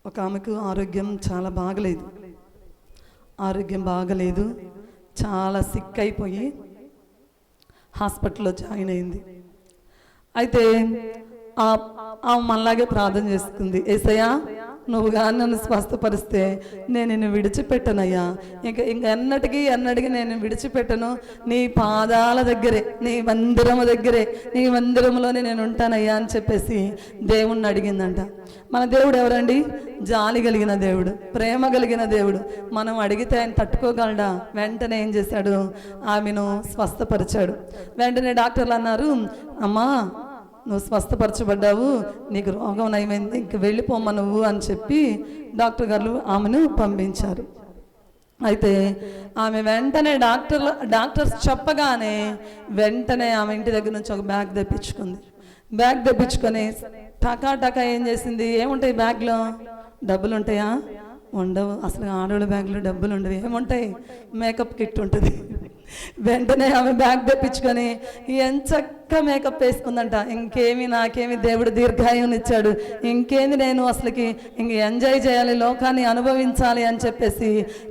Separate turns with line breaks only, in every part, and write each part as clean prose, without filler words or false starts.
ఒక ఆమెకు ఆరోగ్యం చాలా బాగలేదు, చాలా సిక్ అయిపోయి హాస్పిటల్లో జాయిన్ అయింది. అయితే ఆమె మనలాగే ప్రార్థన చేసుకుంది, యేసయ్యా నువ్వు కానీ నన్ను స్వస్థపరిస్తే నేను నిన్ను విడిచిపెట్టనయ్యా, ఇంకా ఎన్నటికీ నేను విడిచిపెట్టను, నీ పాదాల దగ్గరే, నీ మందిరంలోనే నేను ఉంటానయ్యా అని చెప్పేసి దేవుణ్ణి అడిగిందంట. మన దేవుడు ఎవరండి? జాలి కలిగిన దేవుడు, ప్రేమ కలిగిన దేవుడు. మనం అడిగితే ఆయన తట్టుకోగలడా? వెంటనే ఏం చేశాడు? ఆమెను స్వస్థపరిచాడు. వెంటనే డాక్టర్లు అన్నారు, అమ్మా నువ్వు స్వస్థపరచబడ్డావు, నీకు రోగం నయమైంది, ఇంక వెళ్ళిపోమ్మ నువ్వు అని చెప్పి డాక్టర్ గారు ఆమెను పంపించారు. అయితే ఆమె వెంటనే డాక్టర్స్ చెప్పగానే వెంటనే ఆమె ఇంటి దగ్గర నుంచి ఒక బ్యాగ్ తెప్పించుకొని టకా ఏం చేసింది? ఏముంటాయి బ్యాగ్లో? డబ్బులు ఉంటాయా? ఉండవు. అసలు ఆడవాళ్ళ బ్యాగ్లో డబ్బులు ఉండవు. ఏముంటాయి? మేకప్ కిట్ ఉంటుంది. వెంటనే ఆమె బ్యాగ్ తెప్పించుకొని ఎంచక్క మేకప్ వేసుకుందంట. నాకేమి దేవుడు దీర్ఘాయువుని ఇచ్చాడు, ఇంకేమి నేను అసలుకి ఎంజాయ్ చేయాలి, లోకాన్ని అనుభవించాలి అని చెప్పేసి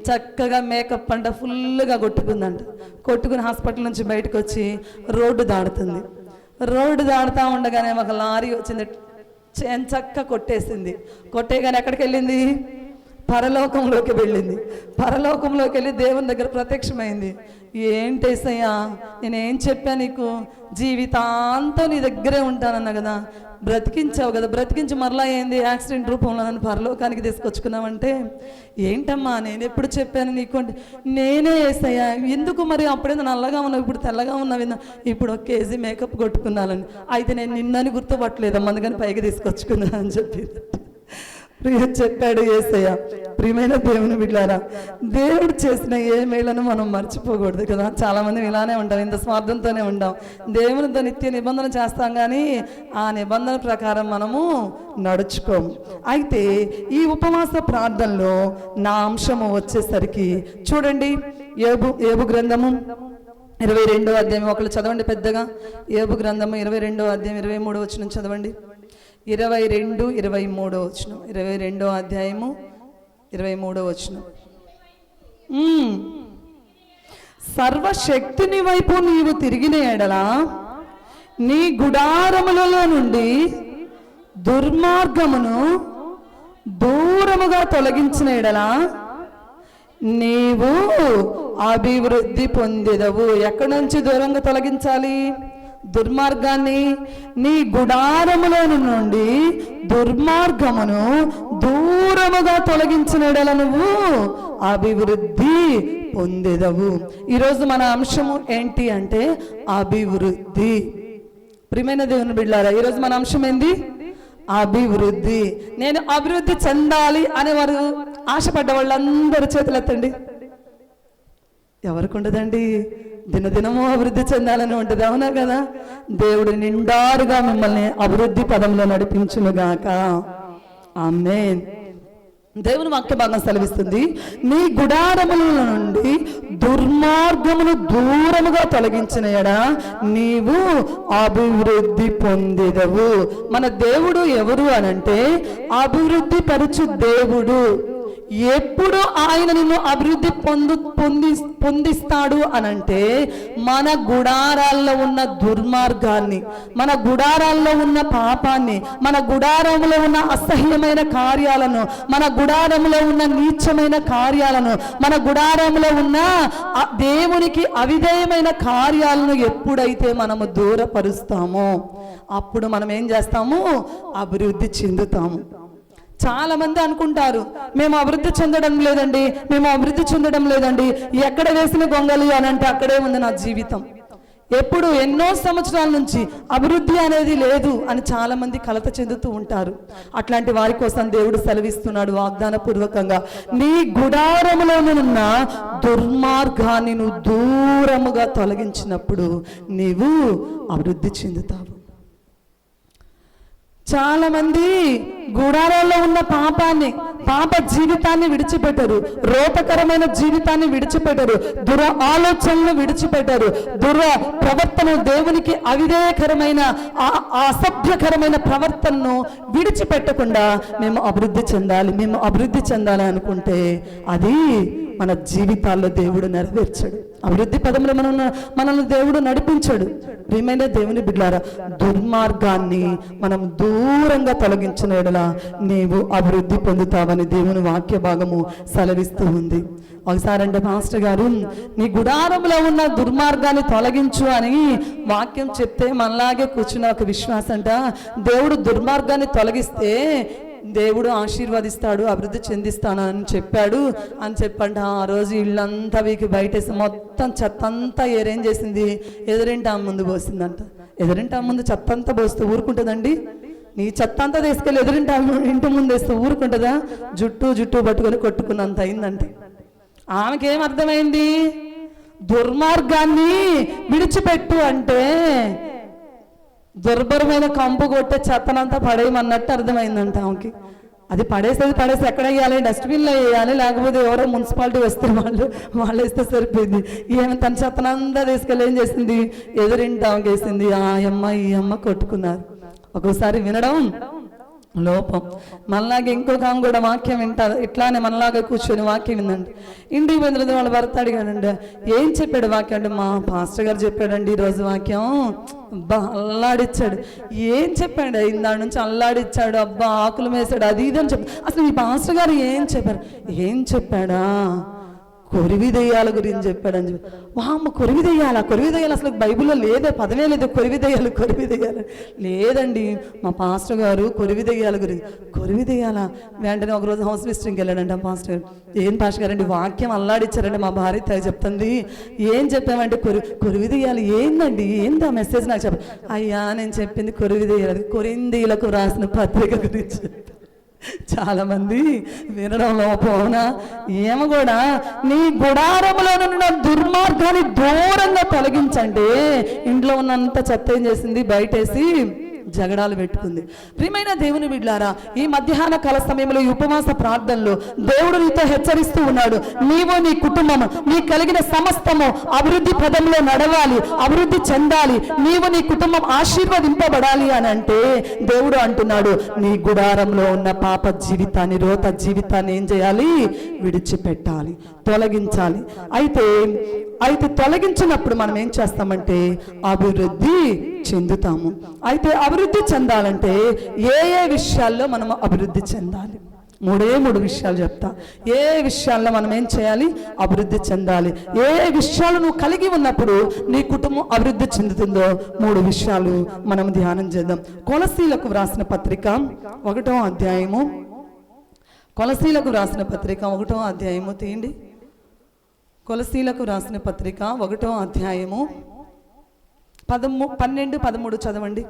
చక్కగా మేకప్ అంట ఫుల్గా కొట్టుకుని హాస్పిటల్ నుంచి బయటకు వచ్చి రోడ్డు దాడుతూ ఉండగానే ఒక లారీ వచ్చింది, ఎంచక్క కొట్టేగానే ఎక్కడికి వెళ్ళింది? పరలోకంలోకి వెళ్ళింది. పరలోకంలోకి వెళ్ళి దేవుని దగ్గర ప్రత్యక్షమైంది. ఏంటేసయ్యా నేనేం చెప్పా నీకు? జీవితాంతం నీ దగ్గరే ఉంటానన్నా కదా, బ్రతికించావు కదా, బ్రతికించి మరలా ఏంది? యాక్సిడెంట్ రూపంలో నన్ను పరలోకానికి తీసుకొచ్చుకున్నావంటే ఏంటమ్మా నేను ఎప్పుడు చెప్పాను నీకు అంటే, నేనే యేసయ్యా. ఎందుకు మరి? అప్పుడేదో నల్లగా ఉన్నావు, ఇప్పుడు తెల్లగా ఉన్నావు, ఇప్పుడు 1 కేజీ మేకప్ కొట్టుకున్నానని. అయితే నేను నిన్నని గుర్తుపట్టలేదమ్మా, అందుకని పైకి తీసుకొచ్చుకున్నాను అని చెప్పి చెప్పాడు యేసయ్య. ప్రియమైన దేవుని బిడ్డలారా, దేవుడు చేసిన ఏ మేలను మనం మర్చిపోకూడదు కదా. చాలా మంది ఇలానే ఉంటాం, ఇంత స్వార్థంతోనే ఉంటాం. దేవునితో నిత్య నిబంధన చేస్తాం కానీ ఆ నిబంధన ప్రకారం మనము నడుచుకోము. అయితే ఈ ఉపవాస ప్రార్థనలో నా అంశము వచ్చేసరికి చూడండి, యోబు గ్రంథము 22వ అధ్యాయం. ఒకళ్ళు చదవండి పెద్దగా. యోబు గ్రంథము 22వ అధ్యాయం 23వ వచనం చదవండి. 22-23 వచనం. 22వ అధ్యాయము 23వ వచనం. సర్వశక్తుని వైపు నీవు తిరిగిన ఎడల, నీ గుడారములలో నుండి దుర్మార్గమును దూరముగా తొలగించిన ఎడల నీవు అభివృద్ధి పొందెదవు. ఎక్కడి నుంచి దూరంగా తొలగించాలి? దుర్మార్గాన్ని. నీ గుడారములో నుండి దుర్మార్గమును దూరముగా తొలగించిన ఎడల నువ్వు అభివృద్ధి పొందెదవు. ఈరోజు మన అంశము ఏంటి అంటే అభివృద్ధి. ప్రియమైన దేవుని బిడ్డలారా, ఈరోజు మన అంశం ఏంది? అభివృద్ధి. నేను అభివృద్ధి చెందాలి అనేవారు ఆశపడ్డ వాళ్ళందరూ చేతులు ఎత్తండి. ఎవరికి ఉండదండి? దినదినము అభివృద్ధి చెందాలని ఉంటుంది, అవునా కదా? దేవుడు నిండారుగా మిమ్మల్ని అభివృద్ధి పదంలో నడిపించునుగాక. ఆమేన్. దేవుని వాక్య భాగం సెలవిస్తుంది, నీ గుడారముల నుండి దుర్మార్గమును దూరముగా తొలగించిన ఎడల నీవు అభివృద్ధి పొందెదవు. మన దేవుడు ఎవరు అనంటే అభివృద్ధి పరచు దేవుడు. ఎప్పుడు ఆయన నిన్ను అభివృద్ధి పొందిస్తాడు అనంటే మన గుడారాల్లో ఉన్న దుర్మార్గాన్ని, మన గుడారాల్లో ఉన్న పాపాన్ని, మన గుడారంలో ఉన్న అసహ్యమైన కార్యాలను, మన గుడారంలో ఉన్న నీచమైన కార్యాలను, మన గుడారంలో ఉన్న దేవునికి అవిధేయమైన కార్యాలను ఎప్పుడైతే మనము దూరపరుస్తామో అప్పుడు మనం ఏం చేస్తాము? అభివృద్ధి చెందుతాము. చాలా మంది అనుకుంటారు, మేము అభివృద్ధి చెందడం లేదండి, ఎక్కడ వేసిన గొంగలి అని అంటే అక్కడే ఉంది నా జీవితం. ఎప్పుడు ఎన్నో సంవత్సరాల నుంచి అభివృద్ధి అనేది లేదు అని చాలా మంది కలత చెందుతూ ఉంటారు. అట్లాంటి వారి కోసం దేవుడు సెలవిస్తున్నాడు వాగ్దాన పూర్వకంగా, నీ గుడారములోనున్న దుర్మార్గాన్ని నువ్వు దూరముగా తొలగించినప్పుడు నీవు అభివృద్ధి చెందుతావు. చాలా మంది గుడారాల్లో ఉన్న పాపాన్ని, పాప జీవితాన్ని విడిచిపెట్టారు, రోతకరమైన జీవితాన్ని విడిచిపెట్టారు, దుర ఆలోచనలు విడిచిపెట్టారు, దుర ప్రవర్తన, దేవునికి అవిధేయకరమైన అసభ్యకరమైన ప్రవర్తనను విడిచిపెట్టకుండా మేము అభివృద్ధి చెందాలి అనుకుంటే అది మన జీవితాల్లో దేవుడు నెరవేర్చాడు. అభివృద్ధి పదంలో మనల్ని దేవుడు నడిపించాడు. ప్రియమైన దేవుని బిడ్డలారా, దుర్మార్గాన్ని మనం దూరంగా తొలగించిన యెడల నీవు అభివృద్ధి పొందుతావని దేవుని వాక్య భాగము సెలవిస్తూ ఉంది. ఒకసారి అంటే మాస్టర్ గారు, నీ గుడారంలో ఉన్న దుర్మార్గాన్ని తొలగించు అని వాక్యం చెప్తే మనలాగే కూర్చున్న ఒక విశ్వాసం అంట, దేవుడు దుర్మార్గాన్ని తొలగిస్తే దేవుడు ఆశీర్వదిస్తాడు, అభివృద్ధి చెందిస్తాను అని చెప్పంట. ఆ రోజు ఇల్లంతా వీకి బయటేసి మొత్తం చెత్త అంతా ఏరేం చేసింది, ఎదురింటి ఆ ముందు పోసిందంట. ఎదురింటి ఆ ముందు చెత్త అంతా పోస్తూ ఊరుకుంటుందండి? నీ చెత్త అంతా తీసుకెళ్ళి ఎదురింటి ఇంటి ముందు వేస్తూ ఊరుకుంటుందా? జుట్టు పట్టుకొని కొట్టుకున్నంత అయిందంటే. ఆమెకేం అర్థమైంది? దుర్మార్గాన్ని విడిచిపెట్టు అంటే దుర్భరమైన కంపు కొట్టే చెత్తనంతా పడేయమన్నట్టు అర్థమైందంట ఆమెకి. అది పడేసి ఎక్కడ వేయాలి? డస్ట్బిన్లో వేయాలి, లేకపోతే ఎవరో మున్సిపాలిటీ వస్తే వాళ్ళు వేస్తే సరిపోయింది. ఏమి తన చెత్తనంతా తీసుకెళ్ళి ఏం చేసింది, ఎదురింటి ఆమెకి వేసింది. ఆ అమ్మ ఈ అమ్మ కొట్టుకున్నారు. ఒక్కోసారి వినడం లోపం. మనలాగే ఇంకొక ఆమె కూడా వాక్యం వింటారు, ఇట్లానే మనలాగా కూర్చొని వాక్యం విందండి. ఇంటికి పోయిన తర్వాత వాళ్ళ భర్త అడిగాడండి, ఏం చెప్పాడు వాక్యం అంటే, మా పాస్టర్ గారు చెప్పాడండి ఈరోజు వాక్యం. అబ్బా అల్లాడిచ్చాడు. ఏం చెప్పాడు? ఇందాడి నుంచి అల్లాడిచ్చాడు, అబ్బా ఆకులు వేసాడు, అది ఇది అని చెప్పాడు. అసలు మీ పాస్టర్ గారు ఏం చెప్పారు? ఏం చెప్పాడా? కొరివి దెయ్యాల గురించి చెప్పాడని చెప్పి. వామ్మ, కొరివి దెయ్యాలు అసలు బైబిల్లో లేదే, పదమే లేదు. కొరివి దెయ్యాలు లేదండి, మా పాస్టర్ గారు కొరివి దెయ్యాల వెంటనే ఒకరోజు హౌస్ విజిటింగ్కి వెళ్ళాడంట పాస్టర్ గారు. ఏం పాస్టర్ గారండి వాక్యం అల్లాడిచ్చారంటే మా భార్య చెప్తుంది. ఏం చెప్పామంటే కొరివి దెయ్యాలు. ఏందండి, ఏందా మెసేజ్ నాకు చెప్ప. అయ్యా నేను చెప్పింది కొరివి దెయ్యాలు, కొరిందీలకు రాసిన పత్రిక గురించి. చాలా మంది వినడంలో పోనా. ఏమో కూడా నీ గుడారంలో ఉన్న దుర్మార్గాన్ని దూరంగా తొలగించండి. ఇంట్లో ఉన్నంత చెత్త ఏం చేసింది, బయటేసి జగడాలు పెట్టుకుంది. ప్రియమైన దేవుని బిడ్డలారా, ఈ మధ్యాహ్న కాల సమయంలో ఈ ఉపవాస ప్రార్థనలో దేవుడు నీతో హెచ్చరిస్తూ ఉన్నాడు. నీవు, నీ కుటుంబము, నీ కలిగిన సమస్తము అభివృద్ధి పదంలో నడవాలి, అభివృద్ధి చెందాలి, నీవు నీ కుటుంబం ఆశీర్వదింపబడాలి అని అంటే దేవుడు అంటున్నాడు, నీ గుడారంలో ఉన్న పాప జీవితాన్ని, రోత జీవితాన్ని ఏం చేయాలి? విడిచిపెట్టాలి, తొలగించాలి. అయితే తొలగించినప్పుడు మనం ఏం చేస్తామంటే అభివృద్ధి చెందుతాము. అయితే అభివృద్ధి చెందాలంటే ఏ విషయాల్లో మనం అభివృద్ధి చెందాలి? మూడు విషయాలు చెప్తా. ఏ విషయాల్లో మనం ఏం చేయాలి? అభివృద్ధి చెందాలి. ఏ విషయాలు నువ్వు కలిగి ఉన్నప్పుడు నీ కుటుంబం అభివృద్ధి చెందుతుందో 3 విషయాలు మనం ధ్యానం చేద్దాం. కొలసీలకు వ్రాసిన పత్రిక 1వ అధ్యాయము, కొలసీలకు వ్రాసిన పత్రిక 1వ అధ్యాయము తీయండి. కొలసీలకు రాసిన పత్రిక 1వ అధ్యాయము 12, 13 చదవండి.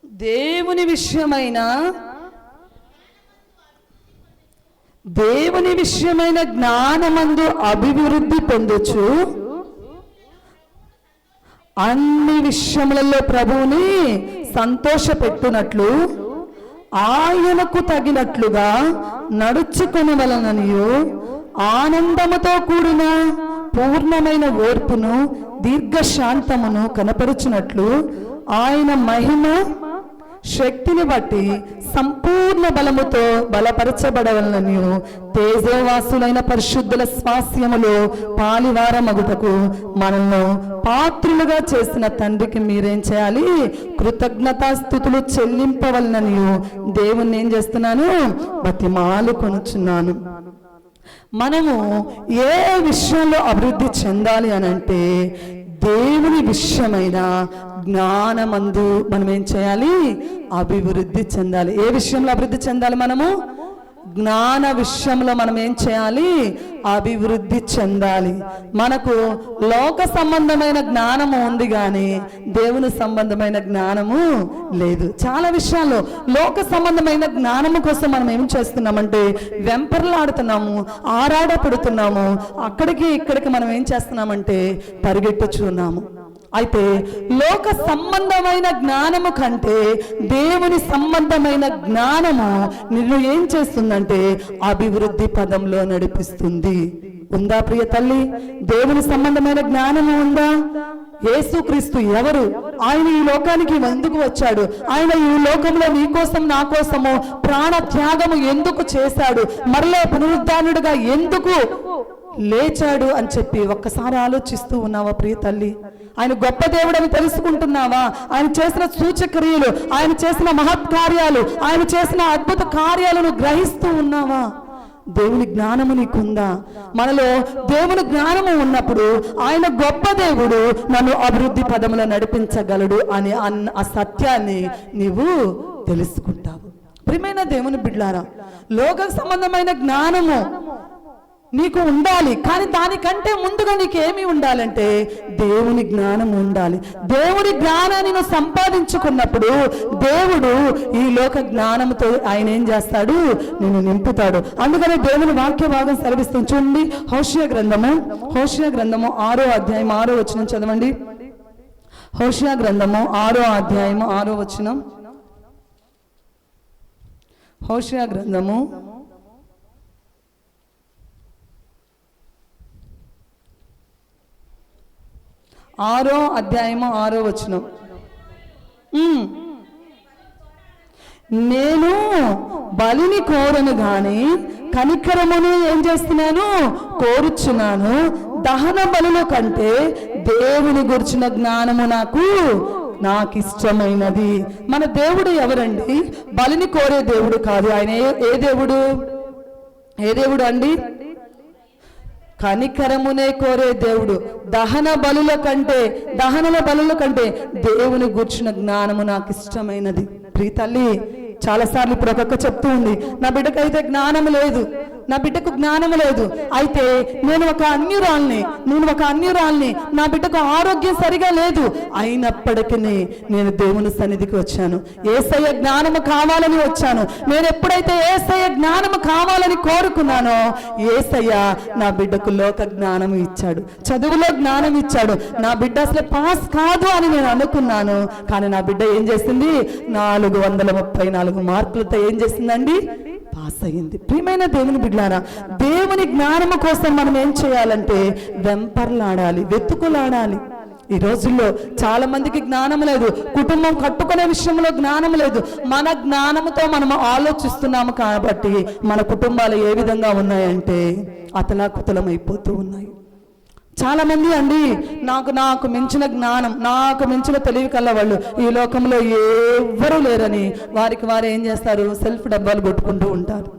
దేవుని విషయమైన జ్ఞానమందు అభివృద్ధి పొందొచ్చు, అన్ని విషయములలో ప్రభువుని సంతోషపెట్టునట్లు ఆయనకు తగినట్లుగా నడుచుకొనవలననియు, ఆనందముతో కూడిన పూర్ణమైన ఓర్పును దీర్ఘశాంతమును కనపరుచునట్లు ఆయన మహిమ శక్తిని బట్టి సంపూర్ణ బలముతో బలపరచబడవలనని తేజోవాసులైన పరిశుద్ధుల స్వాస్యములో పాలివారమగుటకు మనల్ని పాత్రులుగా చేసిన తండ్రికి మీరేం చేయాలి? కృతజ్ఞతాస్తుతులు చెల్లింపవలనని దేవుణ్ణి ఏం చేస్తున్నాను? బతిమాలు కొనుచున్నాను. మనము ఏ విషయంలో అభివృద్ధి చెందాలి అని అంటే దేవుని విషయమైన జ్ఞానమందు మనం ఏం చేయాలి? అభివృద్ధి చెందాలి. ఏ విషయంలో అభివృద్ధి చెందాలి? మనము జ్ఞాన విషయంలో మనం ఏం చేయాలి? అభివృద్ధి చెందాలి. మనకు లోక సంబంధమైన జ్ఞానము ఉంది కానీ దేవుని సంబంధమైన జ్ఞానము లేదు. చాలా విషయాల్లో లోక సంబంధమైన జ్ఞానము కోసం మనం ఏం చేస్తున్నామంటే వెంపర్లాడుతున్నాము, ఆరాడపడుతున్నాము. అక్కడికి ఇక్కడికి మనం ఏం చేస్తున్నామంటే పరిగెట్టుచున్నాము. అయితే లోక సంబంధమైన జ్ఞానము కంటే దేవుని సంబంధమైన జ్ఞానము నిన్ను ఏం చేస్తుందంటే అభివృద్ధి పదంలో నడిపిస్తుంది. ఉందా ప్రియ తల్లి? దేవుని సంబంధమైన జ్ఞానము ఉందా? యేసుక్రీస్తు ఎవరు? ఆయన ఈ లోకానికి ఎందుకు వచ్చాడు? ఆయన ఈ లోకంలో నీ కోసం నా కోసము ప్రాణ త్యాగము ఎందుకు చేశాడు? మరలా పునరుద్ధానుడుగా ఎందుకు లేచాడు అని చెప్పి ఒక్కసారి ఆలోచిస్తూ ఉన్నావా ప్రియ తల్లి? ఆయన గొప్ప దేవుడని తెలుసుకుంటున్నావా? ఆయన చేసిన సూచక్రియలు, ఆయన చేసిన మహత్కార్యాలు, ఆయన చేసిన అద్భుత కార్యాలను గ్రహిస్తూ ఉన్నావా? దేవుని జ్ఞానము నీకుందా? మనలో దేవుని జ్ఞానము ఉన్నప్పుడు ఆయన గొప్ప దేవుడు, నన్ను అభివృద్ధి పదములో నడిపించగలడు అని ఆ సత్యాన్ని నీవు తెలుసుకుంటావు. ప్రియమైన దేవుని బిడ్డలారా, లోక సంబంధమైన జ్ఞానము నీకు ఉండాలి. కానీ దానికంటే ముందుగా నీకేమి ఉండాలంటే దేవుని జ్ఞానం ఉండాలి. దేవుని జ్ఞానాన్ని నువ్వు సంపాదించుకున్నప్పుడు దేవుడు ఈ లోక జ్ఞానంతో ఆయన ఏం చేస్తాడు? నిన్ను నింపుతాడు. అందుకనే దేవుని వాక్య భాగం సెలవిస్తుంది. చూడండి, హోషేయ గ్రంథము 6వ అధ్యాయం 6వ వచనం చదవండి. హోషేయ గ్రంథము 6వ అధ్యాయము 6వ వచనం. హోషేయ గ్రంథము 6వ అధ్యాయము 6వ వచనం. నేను బలిని కోరను గాని కనికరమును ఏం చేస్తున్నాను? కోరుచున్నాను. దహన బలుల కంటే దేవుని గురించిన జ్ఞానము నాకు ఇష్టమైనది. మన దేవుడు ఎవరండి? బలిని కోరే దేవుడు కాదు. ఆయన ఏ దేవుడు? ఏ దేవుడు అండి? కనికరమునే కోరే దేవుడు. దహన బలుల కంటే దేవుని గూర్చిన జ్ఞానము నాకు ఇష్టమైనది. ప్రియ తల్లి, చాలాసార్లు ఇప్పుడు ఒక్కొక్క చెప్తూ ఉంది, నా బిడ్డకైతే జ్ఞానం లేదు, నా బిడ్డకు జ్ఞానం లేదు. అయితే నేను ఒక అన్యురాల్ని, నా బిడ్డకు ఆరోగ్యం సరిగా లేదు. అయినప్పటికీ నేను దేవుని సన్నిధికి వచ్చాను. యేసయ్య జ్ఞానము కావాలని వచ్చాను. నేను ఎప్పుడైతే యేసయ్య జ్ఞానము కావాలని కోరుకున్నానో యేసయ్య నా బిడ్డకు లోక జ్ఞానం ఇచ్చాడు, చదువులో జ్ఞానం ఇచ్చాడు. నా బిడ్డ అసలు పాస్ కాదు అని నేను అనుకున్నాను. కానీ నా బిడ్డ ఏం చేసింది? 434 మార్కులతో ఏం చేసిందండి? పాస్ అయ్యింది. ప్రియమైన దేవుని బిడ్డలారా, దేవుని జ్ఞానము కోసం మనం ఏం చేయాలంటే వెంపర్లాడాలి, వెతుకులాడాలి. ఈ రోజుల్లో చాలా మందికి జ్ఞానం లేదు. కుటుంబం కట్టుకునే విషయంలో జ్ఞానం లేదు. మన జ్ఞానముతో మనం ఆలోచిస్తున్నాము కాబట్టి మన కుటుంబాలు ఏ విధంగా ఉన్నాయంటే అతలాకుతలం అయిపోతూ ఉన్నాయి. చాలా మంది అండి నాకు మించిన జ్ఞానం, నాకు మించిన తెలివి కల్ల వాళ్ళు ఈ లోకంలో ఎవ్వరూ లేరని వారికి వారు ఏం చేస్తారు? సెల్ఫ్ డబ్బాలు కొట్టుకుంటూ ఉంటారు.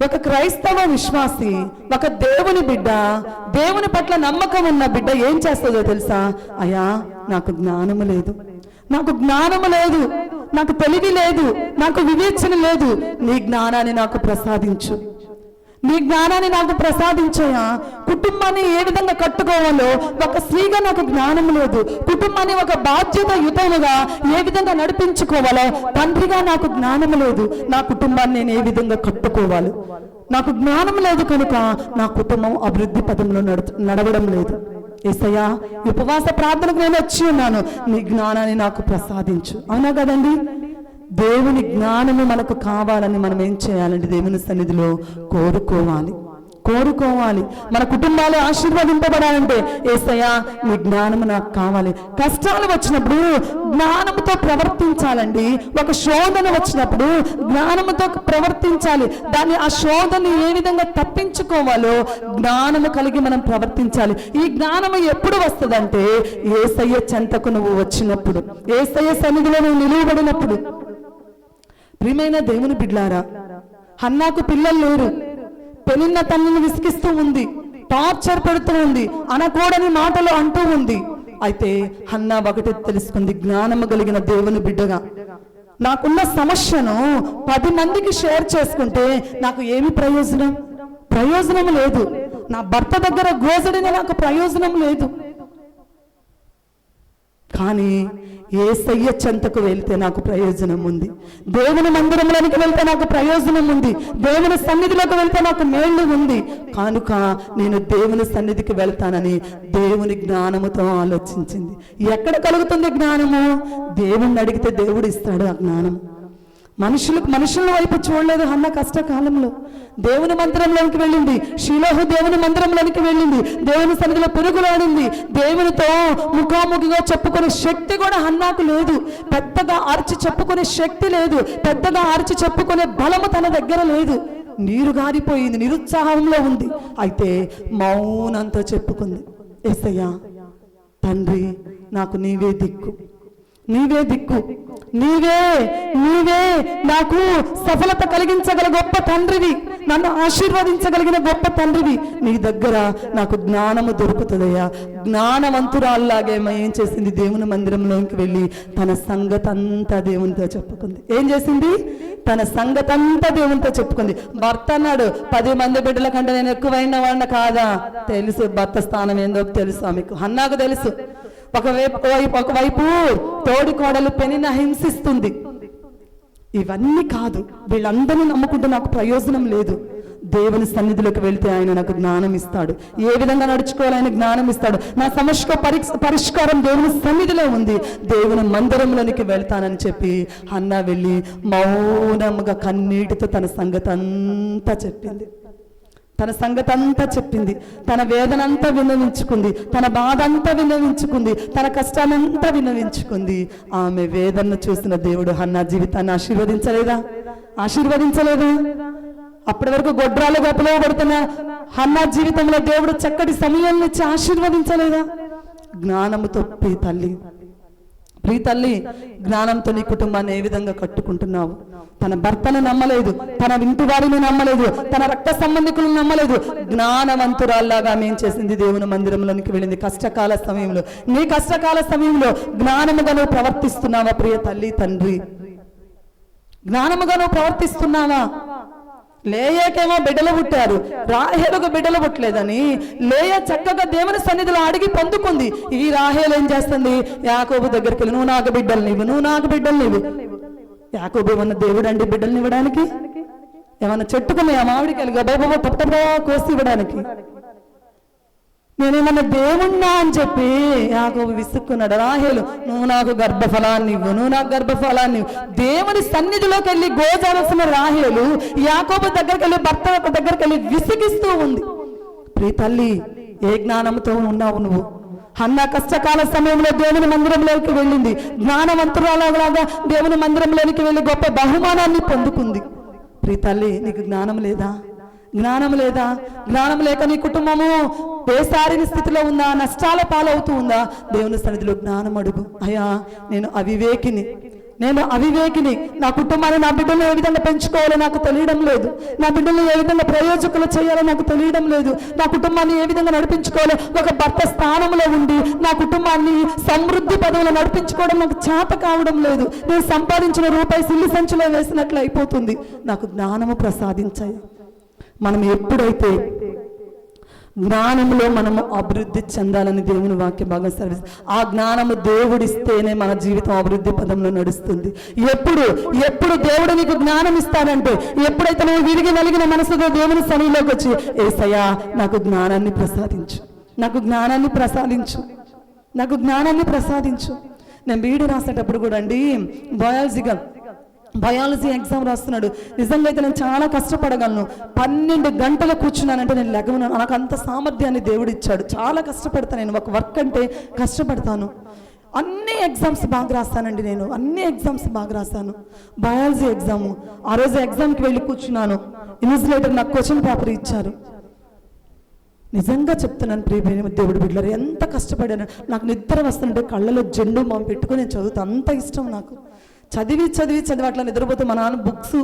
ఒక క్రైస్తవ విశ్వాసి, ఒక దేవుని బిడ్డ, దేవుని పట్ల నమ్మకం ఉన్న బిడ్డ ఏం చేస్తుందో తెలుసా? అయ్యా, నాకు జ్ఞానము లేదు, నాకు తెలివి లేదు, నాకు వివేచన లేదు. నీ జ్ఞానాన్ని నాకు ప్రసాదించు, నీ జ్ఞానాన్ని నాకు ప్రసాదించయా. కుటుంబాన్ని ఏ విధంగా కట్టుకోవాలో ఒక స్త్రీగా నాకు జ్ఞానం లేదు. కుటుంబాన్ని ఒక బాధ్యతాయుతముగా ఏ విధంగా నడిపించుకోవాలో తండ్రిగా నాకు జ్ఞానం లేదు. నా కుటుంబాన్ని నేను ఏ విధంగా కట్టుకోవాలి నాకు జ్ఞానం లేదు. కనుక నా కుటుంబం అభివృద్ధి పదంలో నడవడం లేదు. యేసయ్యా, ఉపవాస ప్రార్థనకు నేను వచ్చి ఉన్నాను, నీ జ్ఞానాన్ని నాకు ప్రసాదించు. అవునా కదండి? దేవుని జ్ఞానము మనకు కావాలని మనం ఏం చేయాలంటే దేవుని సన్నిధిలో కోరుకోవాలి. మన కుటుంబాలు ఆశీర్వదింపబడాలంటే యేసయ్యా, నీ జ్ఞానము నాకు కావాలి. కష్టాలు వచ్చినప్పుడు జ్ఞానముతో ప్రవర్తించాలండి. ఒక శోధన వచ్చినప్పుడు జ్ఞానముతో ప్రవర్తించాలి. ఆ శోధన ఏ విధంగా తప్పించుకోవాలో జ్ఞానము కలిగి మనం ప్రవర్తించాలి. ఈ జ్ఞానము ఎప్పుడు వస్తుందంటే యేసయ్య చెంతకు నువ్వు వచ్చినప్పుడు, యేసయ్య సన్నిధిలో నువ్వు నిలువబడినప్పుడు. ప్రియమైన దేవుని బిడ్డలారా, హన్నాకు పిల్లలు లేరు. పెనిన్న తల్లిని విసిగిస్తూ ఉంది, టార్చర్ పెడుతూ ఉంది, అనకూడని మాటలు అంటూ ఉంది. అయితే హన్నా ఒకటి తెలుసుకుంది, జ్ఞానము కలిగిన దేవుని బిడ్డగా నాకున్న సమస్యను 10 మందికి షేర్ చేసుకుంటే నాకు ఏమి ప్రయోజనం లేదు. నా భర్త దగ్గర గోజడిన నాకు ప్రయోజనం లేదు. కానీ యేసయ్య చెంతకు వెళ్తే నాకు ప్రయోజనం ఉంది. దేవుని మందిరంలోనికి వెళ్తే నాకు ప్రయోజనం ఉంది. దేవుని సన్నిధిలోకి వెళ్తే నాకు మేళ్ళు ఉంది. కనుక నేను దేవుని సన్నిధికి వెళ్తానని దేవుని జ్ఞానముతో ఆలోచించింది. ఎక్కడ కలుగుతుంది జ్ఞానము? దేవుణ్ణి అడిగితే దేవుడు ఇస్తాడు ఆ జ్ఞానం. మనుషుల వైపు చూడలేదు హన్న కష్టకాలంలో. దేవుని మందిరంలోనికి వెళ్ళింది. షిలోహు దేవుని మందిరంలోనికి వెళ్ళింది. దేవుని సన్నిధిలో పెరుగులాడింది. దేవునితో ముఖాముఖిగా చెప్పుకునే శక్తి కూడా హన్నాకు లేదు. పెద్దగా అరిచి చెప్పుకునే శక్తి లేదు. పెద్దగా అరిచి చెప్పుకునే బలము తన దగ్గర లేదు. నీరు గారిపోయింది, నిరుత్సాహంలో ఉంది. అయితే మౌనంతో చెప్పుకుంది, యేసయ్యా తండ్రి, నాకు నీవే దిక్కు, నీవే దిక్కు, నీవే నాకు సఫలత కలిగించగల గొప్ప తండ్రివి, నన్ను ఆశీర్వదించగలిగిన గొప్ప తండ్రివి. నీ దగ్గర నాకు జ్ఞానము దొరుకుతుందయ్యా. జ్ఞానవంతురాల్లాగే ఏం చేసింది? దేవుని మందిరంలోకి వెళ్ళి తన సంగతంతా దేవునితో చెప్పుకుంది. ఏం చేసింది? తన సంగతంతా దేవునితో చెప్పుకుంది. భర్త అన్నాడు, 10 మంది బిడ్డల కంటే నేను ఎక్కువైన వాడిన కాదా? తెలుసు, భర్త స్థానం ఏందో తెలుసు ఆమెకు, హన్నాకు తెలుసు. ఒకవైపు తోడి కోడలు పెనిన హింసిస్తుంది. ఇవన్నీ కాదు, వీళ్ళందరినీ నమ్ముకుంటూ నాకు ప్రయోజనం లేదు. దేవుని సన్నిధిలోకి వెళ్తే ఆయన నాకు జ్ఞానం ఇస్తాడు. ఏ విధంగా నడుచుకోవాలి ఆయన జ్ఞానం ఇస్తాడు. నా సమస్య పరిష్కారం దేవుని సన్నిధిలో ఉంది. దేవుని మందిరంలోనికి వెళ్తానని చెప్పి హన్నా వెళ్ళి మౌనముగా కన్నీటితో తన సంగతంతా చెప్పింది. తన సంగతంతా చెప్పింది. తన వేదనంతా విన్నవించుకుంది. తన బాధ అంతా విన్నవించుకుంది. తన కష్టానంతా విన్నవించుకుంది. ఆమె వేదనను చూసిన దేవుడు హన్నా జీవితాన్ని ఆశీర్వదించలేదు. అప్పటి వరకు గొడ్రాలుగా పిలువబడుతున్న హన్నా జీవితంలో దేవుడు చక్కటి సమయాన్ని ఇచ్చి ఆశీర్వదించలేదా? జ్ఞానముతో ప్రియ తల్లి, జ్ఞానంతో నీ కుటుంబాన్ని ఏ విధంగా కట్టుకుంటున్నావు? తన భర్తను నమ్మలేదు, తన ఇంటి వారిని నమ్మలేదు, తన రక్త సంబంధికులను నమ్మలేదు. జ్ఞానవంతురాల్లాగా ఏం చేసింది? దేవుని మందిరంలోనికి వెళ్ళింది. కష్టకాల సమయంలో, నీ కష్టకాల సమయంలో జ్ఞానముగా నువ్వు ప్రవర్తిస్తున్నావా? ప్రియ తల్లి, తండ్రి, జ్ఞానముగా నువ్వు ప్రవర్తిస్తున్నావా? లేయకేమో బిడ్డలు పుట్టారు, రాహేలుకు బిడ్డలు పుట్టలేదని లేయ చక్కగా దేవుని సన్నిధిలో అడిగి పొందుకుంది. ఈ రాహేలు ఏం చేస్తుంది? యాకోబు దగ్గరికి వెళ్ళి, నువ్వు నాకు బిడ్డలు నీవు. యాకోబు ఏమన్నా దేవుడు అండి బిడ్డల్ని ఇవ్వడానికి? ఏమన్నా చెట్టుకుని ఆ మామిడికాయలు గబాబా తప్ప కోసి ఇవ్వడానికి? నేనేమన్నా దేవుణ్ణా అని చెప్పి యాకోబు విసుక్కున్నాడు. రాహేలు, నువ్వు నాకు గర్భఫలాన్ని ఇవ్వు. దేవుని సన్నిధిలోకి వెళ్ళి గోజాల్సిన రాహేలు యాకోబు దగ్గరికి వెళ్ళి భర్త దగ్గరికి వెళ్ళి విసిగిస్తూ ఉంది. ప్రియ తల్లి, ఏ జ్ఞానంతో ఉన్నావు నువ్వు? హన్నా కష్టకాల సమయంలో దేవుని మందిరంలోకి వెళ్ళింది. జ్ఞానవంతురాలాగా దేవుని మందిరంలోనికి వెళ్ళి గొప్ప బహుమానాన్ని పొందుకుంది. ప్రియ తల్లి, నీకు జ్ఞానం లేదా? జ్ఞానం లేక నీ కుటుంబము వేసారిన స్థితిలో ఉందా? నష్టాల పాలవుతూ ఉందా? దేవుని సన్నిధిలో జ్ఞానం అడుగు. అయ్యా, నేను అవివేకిని, నా కుటుంబాన్ని, నా బిడ్డలను ఏ విధంగా పెంచుకోవాలో నాకు తెలియడం లేదు. నా బిడ్డలను ఏ విధంగా ప్రయోజకులు చేయాలో నాకు తెలియడం లేదు. నా కుటుంబాన్ని ఏ విధంగా నడిపించుకోవాలో, ఒక భర్త స్థానంలో ఉండి నా కుటుంబాన్ని సమృద్ధి పదవులు నడిపించుకోవడం నాకు చేత కావడం లేదు. నేను సంపాదించిన రూపాయి సిల్లి సంచిలో వేసినట్లు అయిపోతుంది. నాకు జ్ఞానము ప్రసాదించాయి. మనం ఎప్పుడైతే జ్ఞానంలో మనము అభివృద్ధి చెందాలని దేవుని వాక్య భాగం సర్వీస్, ఆ జ్ఞానము దేవుడిస్తేనే మన జీవితం అభివృద్ధి పదంలో నడుస్తుంది. ఎప్పుడు దేవుడు నీకు జ్ఞానం ఇస్తాడంటే, ఎప్పుడైతే నువ్వు విరిగి నలిగిన మనసుతో దేవుని సన్నిధిలోకి వచ్చి, యేసయ్యా నాకు జ్ఞానాన్ని ప్రసాదించు. నేను బీఈడీ రాసేటప్పుడు కూడా అండి, బయాలజీ ఎగ్జామ్ రాస్తున్నాడు. నిజంగా అయితే నేను చాలా కష్టపడగలను. 12 గంటలు కూర్చున్నానంటే నేను లెగవను. నాకు అంత సామర్థ్యాన్ని దేవుడు ఇచ్చాడు. చాలా కష్టపడతాను నేను. ఒక వర్క్ అంటే కష్టపడతాను. అన్ని ఎగ్జామ్స్ బాగా రాస్తాను. బయాలజీ ఎగ్జాము, ఆ రోజు ఎగ్జామ్కి వెళ్ళి కూర్చున్నాను. ఇన్విజిలేటర్ నాకు క్వశ్చన్ పేపర్ ఇచ్చారు. నిజంగా చెప్తున్నాను ప్రియ దేవుడు బిడ్డలారా, ఎంత కష్టపడాను. నాకు నిద్ర వస్తుంటే కళ్ళలో జెండు మామ పెట్టుకుని నేను చదువుతాను. అంత ఇష్టం నాకు. చదివి అట్లా నిద్రపోతే మా నాన్న బుక్స్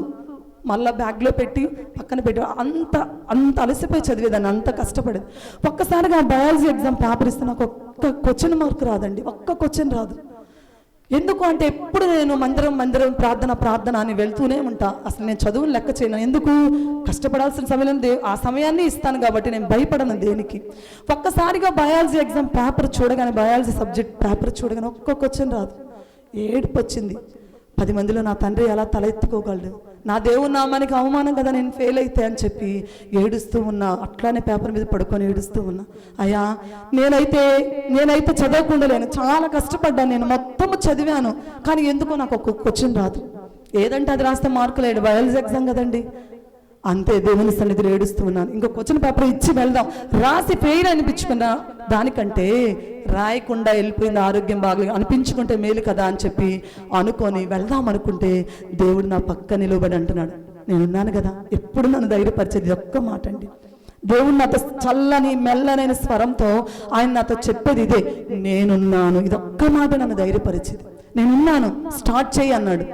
మళ్ళీ బ్యాగ్లో పెట్టి పక్కన పెట్టి అంత అలసిపోయి చదివేదాన్ని, అంత కష్టపడేది. ఒక్కసారిగా బయాలజీ ఎగ్జామ్ పేపర్ ఇస్తే నాకు ఒక్క క్వశ్చన్ మార్క్ రాదండి. ఒక్క క్వశ్చన్ రాదు. ఎందుకు అంటే ఎప్పుడు నేను మందిరం ప్రార్థన అని వెళ్తూనే ఉంటా. అసలు నేను చదువును లెక్క చేయను. ఎందుకు? కష్టపడాల్సిన సమయంలో ఆ సమయాన్ని ఇస్తాను కాబట్టి నేను భయపడను దేనికి. ఒక్కసారిగా బయాలజీ ఎగ్జామ్ పేపర్ చూడగానే, బయాలజీ సబ్జెక్ట్ పేపర్ చూడగానే ఒక్క క్వశ్చన్ రాదు. ఏడుపు వచ్చింది. 10 మందిలో నా తండ్రి ఎలా తలెత్తుకోగలడు, నా దేవుని నామానికి అవమానం కదా నేను ఫెయిల్ అయితే అని చెప్పి ఏడుస్తూ ఉన్నా. అట్లానే పేపర్ మీద పడుకొని ఏడుస్తూ ఉన్నా. అయ్యా నేనైతే చదవకుండా లేను, చాలా కష్టపడ్డాను, నేను మొత్తం చదివాను, కానీ ఎందుకో నాకు ఒక్క క్వశ్చన్ రాదు. ఏదంటే అది రాస్తే మార్కులు వేయడు, బయాలజీ ఎగ్జామ్ కదండి. అంతే, దేవుని సన్నిధిలో ఏడుస్తూ ఉన్నాను. ఇంకో క్వశ్చన్ పేపర్ ఇచ్చి వెళ్దాం, రాసి ఫెయిల్ అనిపించుకున్నా దానికంటే రాయకుండా వెళ్ళిపోయింది, ఆరోగ్యం బాగలేదు అనిపించుకుంటే మేలు కదా అని చెప్పి అనుకొని వెళ్దాం అనుకుంటే దేవుడు నా పక్క నిలబడి అంటున్నాడు, నేనున్నాను కదా. ఎప్పుడు నన్ను ధైర్యపరిచేది ఒక్క మాట అండి. దేవుడు నాతో చల్లని మెల్లనైన స్వరంతో ఆయన నాతో చెప్పేది ఇదే, నేనున్నాను. ఇదొక్క మాట నన్ను ధైర్యపరిచేది. నేనున్నాను, స్టార్ట్ చేయి అన్నాడు.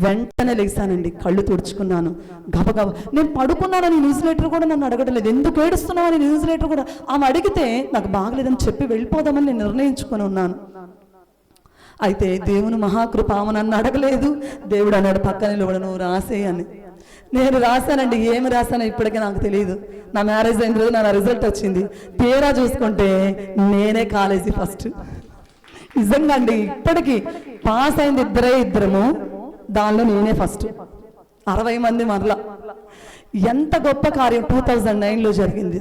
వెంటనే లేసానండి, కళ్ళు తుడుచుకున్నాను. గబగబ నేను పడుకున్నానని న్యూస్ లెటర్ కూడా నన్ను అడగట్లేదు, ఎందుకు ఏడుస్తున్నావు అని న్యూస్ లెటర్ కూడా ఆమె అడిగితే నాకు బాగలేదని చెప్పి వెళ్ళిపోదామని నేను నిర్ణయించుకొని ఉన్నాను. అయితే దేవుని మహాకృప ఆమె నన్ను అడగలేదు. దేవుడు అన్నాడు పక్కన నిలబడి నువ్వు రాసేయని. నేను రాశానండి. ఏమి రాశానో ఇప్పటికీ నాకు తెలియదు. నా మ్యారేజ్ అయిన రోజు నా రిజల్ట్ వచ్చింది. తీరా చూసుకుంటే నేనే కాలేజీ ఫస్ట్. నిజంగా అండి, ఇప్పటికీ పాస్ అయింది ఇద్దరము, దానిలో నేనే ఫస్ట్. 60 మంది మరలా. ఎంత గొప్ప కార్యం 2009లో జరిగింది.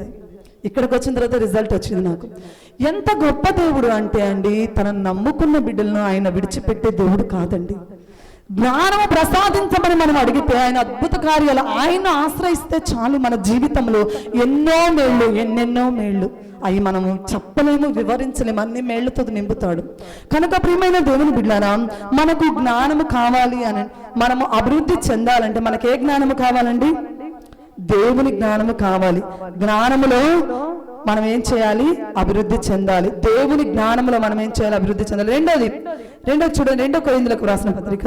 ఇక్కడికి వచ్చిన తర్వాత రిజల్ట్ వచ్చింది నాకు. ఎంత గొప్ప దేవుడు అంటే అండి, తనను నమ్ముకున్న బిడ్డలను ఆయన విడిచిపెట్టే దేవుడు కాదండి. జ్ఞానము ప్రసాదించమని మనం అడిగితే ఆయన అద్భుత కార్యాలు, ఆయన ఆశ్రయిస్తే చాలు మన జీవితంలో ఎన్నెన్నో మేళ్ళు అవి మనము చెప్పలేము, వివరించలేము, అన్ని మేళ్లతో నింపుతాడు. కనుక ప్రియమైన దేవుని బిడ్డలారా, మనకు జ్ఞానము కావాలి అని, మనము అభివృద్ధి చెందాలంటే మనకి ఏ జ్ఞానము కావాలండి? దేవుని జ్ఞానము కావాలి. జ్ఞానములో మనం ఏం చేయాలి? అభివృద్ధి చెందాలి. దేవుని జ్ఞానములో మనం ఏం చేయాలి? అభివృద్ధి చెందాలి. రెండోది చూడండి, 2 కొరింథీయులకు రాసిన పత్రిక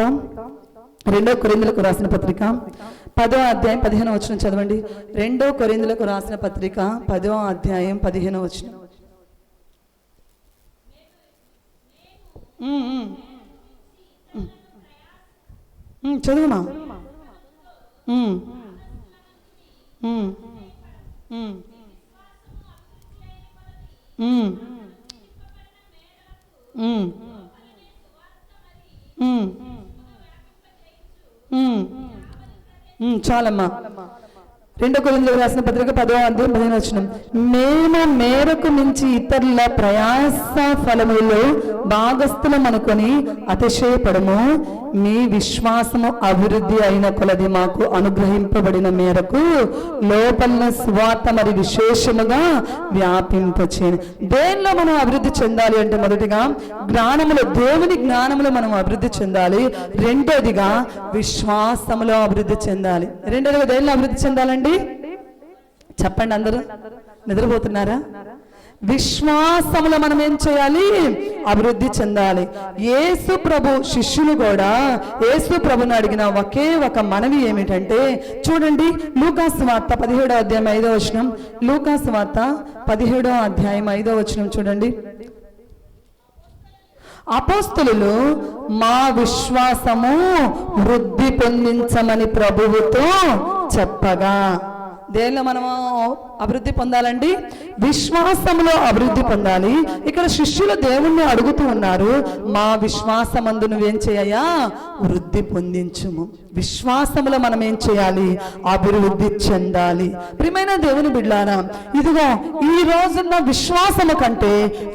10వ అధ్యాయం 15వ వచనం చదవండి. 2 కొరింథీయులకు రాసిన పత్రిక 10వ అధ్యాయం 15వ వచనం. చదువుమా. చాలమ్మా. 2 కొరింథీయులకు రాసిన పత్రిక 10వ అధ్యాయం 15వ వచనం. మేము మేరకు మించి ఇతరుల ప్రయాస ఫలములో భాగస్థులం అనుకొని అతిశయపడము. మీ విశ్వాసము అభివృద్ధి అయిన కొలది మాకు అనుగ్రహింపబడిన మేరకు లోపల సువార్త మరి విశేషముగా వ్యాపింపచేయను. దేనిలో మనం అభివృద్ధి చెందాలి అంటే మొదటిగా జ్ఞానములో, దేవుని జ్ఞానములో మనం అభివృద్ధి చెందాలి. రెండోదిగా విశ్వాసములో అభివృద్ధి చెందాలి. రెండోదిగా దేనిలో అభివృద్ధి చెందాలండి? చెప్పండి, అందరూ నిద్రపోతున్నారా? విశ్వాసములో మనం ఏం చేయాలి? అభివృద్ధి చెందాలి. యేసు ప్రభు శిష్యులు కూడా యేసు ప్రభుని అడిగిన ఒకే ఒక మనవి ఏమిటంటే, చూడండి లూకాసు వార్త 17వ అధ్యాయం 5వ వచనం. లూకాసు వార్త 17వ అధ్యాయం 5వ వచనం చూడండి. అపోస్తలులు మా విశ్వాసము వృద్ధి పొందించమని ప్రభువుతో చెప్పగా. దేనిలో మనము అభివృద్ధి పొందాలండి? విశ్వాసంలో అభివృద్ధి పొందాలి. ఇక్కడ శిష్యులు దేవుణ్ణి అడుగుతూ ఉన్నారు, మా విశ్వాసమందు నువ్వేం చేయయా? వృద్ధి పొందించుము. విశ్వాసంలో మనం ఏం చేయాలి? అభివృద్ధి చెందాలి. ప్రియమైన దేవుని బిడ్డలారా, ఇదిగో ఈ రోజున్న విశ్వాసము కంటే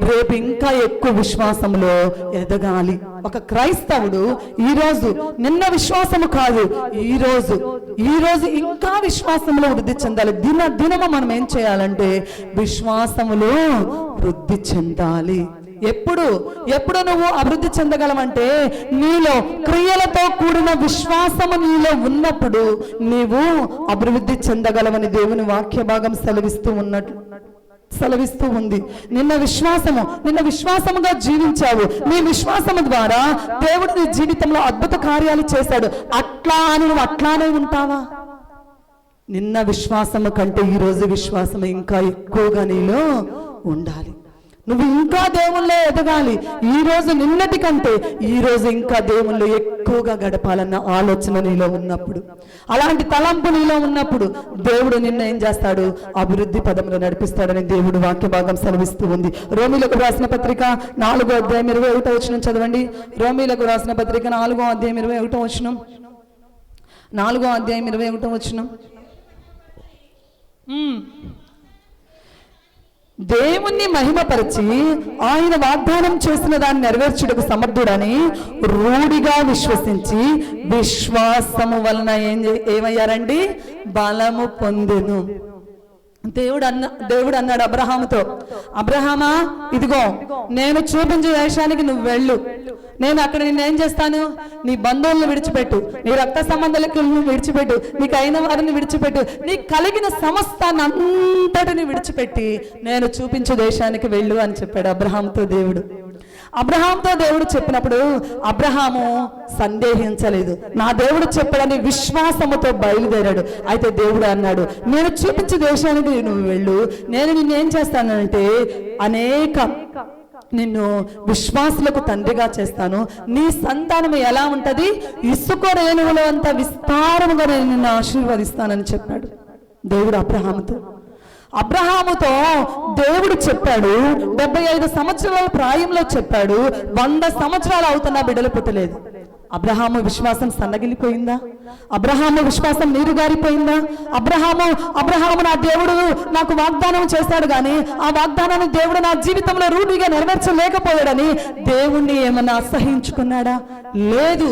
రేపు ఇంకా ఎక్కువ విశ్వాసంలో ఎదగాలి. ఒక క్రైస్తవుడు ఈరోజు నిన్న విశ్వాసము కాదు, ఈ రోజు ఇంకా విశ్వాసంలో వృద్ధి చెందాలి. దినము మనం ఏం చేయాలంటే విశ్వాసములో వృద్ధి చెందాలి. ఎప్పుడు నువ్వు అభివృద్ధి చెందగలవంటే నీలో క్రియలతో కూడిన విశ్వాసము నీలో ఉన్నప్పుడు నీవు అభివృద్ధి చెందగలవని దేవుని వాక్య భాగం సెలవిస్తూ ఉంది. నిన్న విశ్వాసముగా జీవించావు. నీ విశ్వాసము ద్వారా దేవుడు నీ జీవితంలో అద్భుత కార్యాలు చేశాడు. అట్లా అని నువ్వు అట్లానే ఉంటావా? నిన్న విశ్వాసము కంటే ఈ రోజు విశ్వాసము ఇంకా ఎక్కువగా నీలో ఉండాలి. నువ్వు ఇంకా దేవుల్లో ఎదగాలి. ఈరోజు నిన్నటి కంటే ఈరోజు ఇంకా దేవుళ్ళు ఎక్కువగా గడపాలన్న ఆలోచన నీలో ఉన్నప్పుడు, అలాంటి తలంపు నీలో ఉన్నప్పుడు దేవుడు నిన్ను ఏం చేస్తాడు? అభివృద్ధి పదంలో నడిపిస్తాడని దేవుడు వాక్య భాగం సెలవిస్తూ ఉంది. రోమీలకు రాసిన పత్రిక 4వ అధ్యాయం 21వ వచనం చదవండి. రోమీలకు రాసిన పత్రిక 4వ అధ్యాయం 21వ వచనం. 4వ అధ్యాయం 21వ వచనం. దేవుణ్ణి మహిమపరిచి ఆయన వాగ్దానం చేసిన దాన్ని నెరవేర్చుటకు సమర్థుడని రూఢిగా విశ్వసించి విశ్వాసము వలన ఏమయ్యారండి? బలము పొందెను. దేవుడు అన్నాడు అబ్రహాముతో, అబ్రహామా, ఇదిగో నేను చూపించే దేశానికి నువ్వు వెళ్ళు. నేను అక్కడ నిన్నేం చేస్తాను? నీ బంధువులను విడిచిపెట్టు, నీ రక్త సంబంధాలకు విడిచిపెట్టు, నీకు అయిన వారిని విడిచిపెట్టు, నీకు కలిగిన సమస్తాన్ని అంతటిని విడిచిపెట్టి నేను చూపించే దేశానికి వెళ్ళు అని చెప్పాడు అబ్రహాముతో దేవుడు. అబ్రహాంతో దేవుడు చెప్పినప్పుడు అబ్రహాము సందేహించలేదు. నా దేవుడు చెప్పాడని విశ్వాసముతో బయలుదేరాడు. అయితే దేవుడు అన్నాడు, నేను చూపించే దేశానికి నువ్వు వెళ్ళు, నేను నిన్నేం చేస్తానంటే నిన్ను విశ్వాసులకు తండ్రిగా చేస్తాను, నీ సంతానం ఎలా ఉంటది? ఇసుక రేణువులో అంత విస్తారముగా నేను నిన్ను ఆశీర్వదిస్తానని చెప్పాడు దేవుడు అబ్రహాముతో దేవుడు చెప్పాడు. 75 సంవత్సరాల ప్రాయంలో చెప్పాడు. 100 సంవత్సరాలు అవుతున్నా బిడ్డలు పుట్టలేదు. అబ్రహాము విశ్వాసం సన్నగిలిపోయిందా? అబ్రహాము విశ్వాసం నీరుగారిపోయిందా? అబ్రహాము నా దేవుడు నాకు వాగ్దానం చేశాడు కానీ ఆ వాగ్దానాన్ని దేవుడు నా జీవితంలో రూఢిగా నెరవేర్చలేకపోయాడని దేవుణ్ణి ఏమన్నా అసహించుకున్నాడా? లేదు.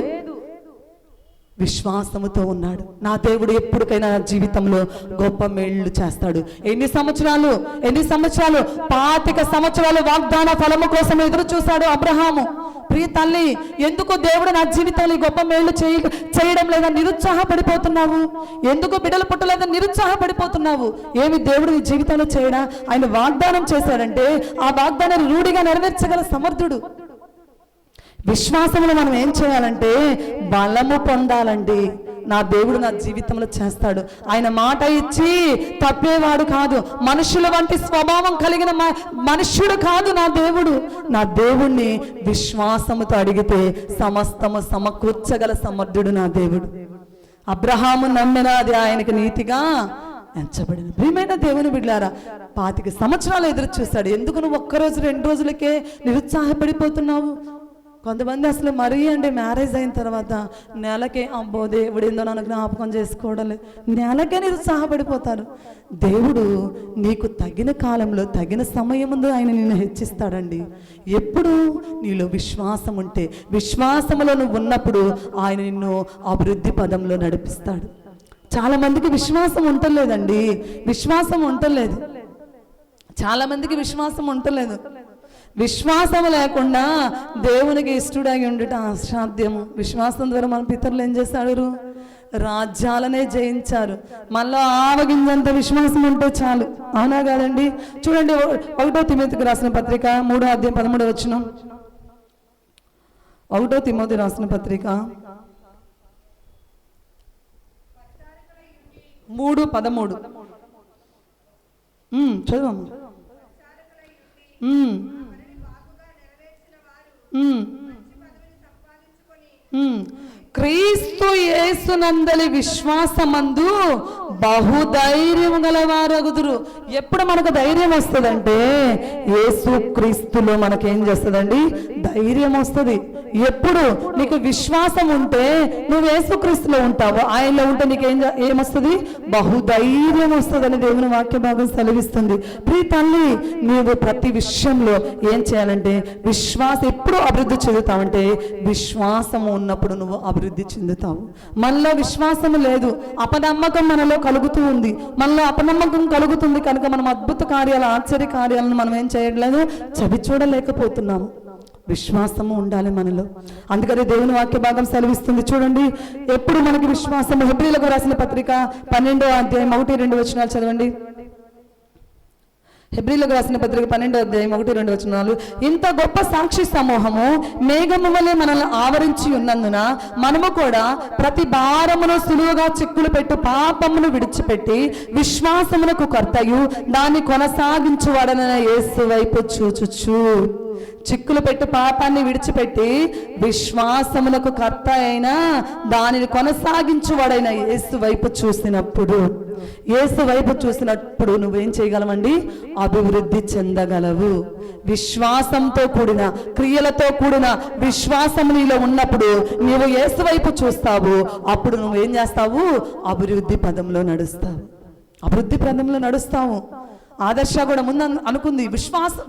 విశ్వాసముతో ఉన్నాడు. నా దేవుడు ఎప్పటికైనా జీవితంలో గొప్ప మేళ్ళు చేస్తాడు. ఎన్ని సంవత్సరాలు 25 సంవత్సరాలు వాగ్దాన ఫలము కోసం ఎదురు చూశాడు అబ్రహాము. ప్రియ తల్లి, ఎందుకు దేవుడు నా జీవితంలో గొప్ప మేళ్ళు చేయడం లేదా నిరుత్సాహపడిపోతున్నావు? ఎందుకు బిడ్డలు పుట్టలేదా నిరుత్సాహపడిపోతున్నావు? ఏమి దేవుడు నీ జీవితంలో చేయడా? ఆయన వాగ్దానం చేశాడంటే ఆ వాగ్దానాన్ని రూఢిగా నెరవేర్చగల సమర్థుడు. విశ్వాసంలో మనం ఏం చేయాలంటే బలము పొందాలండి. నా దేవుడు నా జీవితంలో చేస్తాడు. ఆయన మాట ఇచ్చి తప్పేవాడు కాదు. మనుషుల వంటి స్వభావం కలిగిన మనుష్యుడు కాదు నా దేవుడు. నా దేవుణ్ణి విశ్వాసముతో అడిగితే సమస్తము సమకూర్చగల సమర్థుడు నా దేవుడు. అబ్రహాము నమ్మినది ఆయనకు నీతిగా ఎంచబడిన. ప్రియమైన దేవుని బిడ్డలారా, 25 సంవత్సరాలు ఎదురు చూశాడు. ఎందుకు నువ్వు 1 రోజు 2 రోజులకే నిరుత్సాహపడిపోతున్నావు? కొంతమంది అసలు మరీ మ్యారేజ్ అయిన తర్వాత నెలకే అబ్బో దేవుడు ఏందో నన్ను జ్ఞాపకం చేసుకోవడం లేదు, నెలకే నిరుత్సాహపడిపోతారు. దేవుడు నీకు తగిన కాలంలో తగిన సమయం ముందు ఆయన నిన్ను హెచ్చిస్తాడండి. ఎప్పుడు నీలో విశ్వాసం ఉంటే, విశ్వాసంలో నువ్వు ఉన్నప్పుడు ఆయన నిన్ను అభివృద్ధి పదంలో నడిపిస్తాడు. చాలా మందికి విశ్వాసం ఉండలేదండి. చాలా మందికి విశ్వాసం ఉండలేదు. విశ్వాసం లేకుండా దేవునికి ఇష్టడై ఉండుట అసాధ్యము. విశ్వాసం ద్వారా మన పితరులు ఏం చేశారు? రాజ్యాలనే జయించారు. మళ్ళీ ఆవగింజంత విశ్వాసం ఉంటే చాలు. అవునా కాదండి? చూడండి, 1 తిమోతికి రాసిన పత్రిక 3వ అధ్యాయం 13వ వచనం. 1 తిమోతి రాసిన పత్రిక 3:13 చదవము. క్రీస్తు యేసునందలి విశ్వాసమందు బహుధైర్యం గలవారగుదురు. ఎప్పుడు మనకు ధైర్యం వస్తుందంటే యేసు క్రీస్తులో మనకేం చేస్తుందండి? ధైర్యం వస్తుంది. ఎప్పుడు నీకు విశ్వాసం ఉంటే నువ్వు యేసు క్రీస్తులో ఉంటావు, ఆయనలో ఉంటే నీకు ఏమొస్తుంది? బహుధైర్యం వస్తుందని దేవుని వాక్య భాగం సెలవిస్తుంది. ప్రియ తల్లి, నీవు ప్రతి విషయంలో ఏం చేయాలంటే ఎప్పుడు అభివృద్ధి చెందుతావంటే విశ్వాసము ఉన్నప్పుడు నువ్వు అభివృద్ధి చెందుతావు. మనలో విశ్వాసం లేదు, అపనమ్మకం మనలో కలుగుతూ ఉంది. మనలో అపనమ్మకం కలుగుతుంది కనుక మనం అద్భుత కార్యాలు, ఆశ్చర్య కార్యాలను మనం ఏం చేయట్లేదు, చవి చూడలేకపోతున్నాము. విశ్వాసము ఉండాలి మనలో. అందుకని దేవుని వాక్య భాగం సెలవిస్తుంది. చూడండి, ఎప్పుడు మనకి విశ్వాసము. హెబ్రీయులకు రాసిన పత్రిక 12వ అధ్యాయం 1-2 వచనాలు చదవండి. హెబ్రీలకు రాసిన పత్రిక 12వ అధ్యాయం 1-2 వచనాలు. ఇంత గొప్ప సాక్షి సమూహము మేఘము వలె మనల్ని ఆవరించి ఉన్నందున మనము కూడా ప్రతి భారమును సులువుగా చిక్కులు పెట్టు పాపమును విడిచిపెట్టి విశ్వాసమునకు కర్తయు దాన్ని కొనసాగించువాడైన యేసు వైపు చూచుచు. చిక్కులు పెట్టు పాపాన్ని విడిచిపెట్టి విశ్వాసములకు కర్త అయిన దానిని కొనసాగించువాడైన యేసు వైపు చూసినప్పుడు నువ్వేం చేయగలవండి? అభివృద్ధి చెందగలవు. విశ్వాసంతో కూడిన క్రియలతో కూడిన విశ్వాసం నీలో ఉన్నప్పుడు నీవు యేసు వైపు చూస్తావు. అప్పుడు నువ్వేం చేస్తావు? అభివృద్ధి పదంలో నడుస్తావు. ఆదర్శ కూడా ముందు అనుకుంది,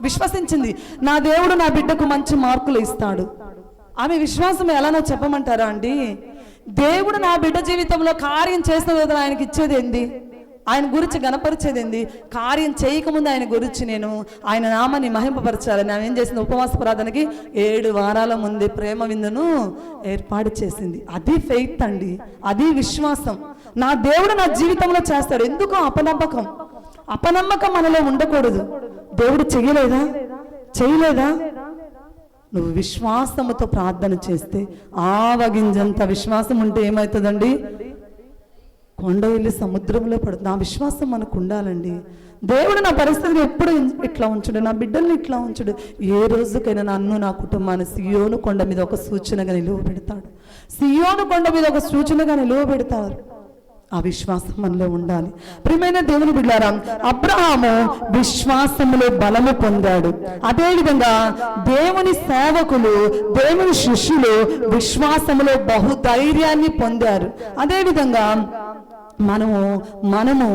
విశ్వసించింది, నా దేవుడు నా బిడ్డకు మంచి మార్కులు ఇస్తాడు. ఆమె విశ్వాసం ఎలానో చెప్పమంటారా అండి? దేవుడు నా బిడ్డ జీవితంలో కార్యం చేసిన కదా ఆయనకి ఇచ్చేది ఏంది? ఆయన గురించి గణపరిచేది ఏంది? కార్యం చేయకముందు ఆయన గురించి నేను ఆయన నామాన్ని మహింపపరచాలని ఆమె ఏం చేసింది? ఉపవాస ప్రార్థనకి 7 వారాల ముందే ప్రేమ విందును ఏర్పాటు చేసింది. అది ఫెయిత్ అండి, అది విశ్వాసం. నా దేవుడు నా జీవితంలో చేస్తాడు. ఎందుకు అపనమ్మకం మనలో ఉండకూడదు. దేవుడు చేయలేదా? నువ్వు విశ్వాసముతో ప్రార్థన చేస్తే ఆవగింజంత విశ్వాసం ఉంటే ఏమవుతుందండి? కొండ వెళ్ళి సముద్రంలో పడుతుంది. నా విశ్వాసం మనకు ఉండాలండి. దేవుడు నా పరిస్థితిని ఎప్పుడు ఇట్లా ఉంచుడు, నా బిడ్డల్ని ఇట్లా ఉంచుడు. ఏ రోజుకైనా నన్ను నా కుటుంబాన్ని సియోను కొండ మీద ఒక సూచనగా నిలువబెడతాడు. ఆ విశ్వాసం మనలో ఉండాలి. ప్రియమైన దేవుని బిడ్డలారా, అబ్రహాము విశ్వాసములో బలము పొందాడు. అదేవిధంగా దేవుని సేవకులు, దేవుని శిష్యులు విశ్వాసములో బహుధైర్యాన్ని పొందారు. అదేవిధంగా మనము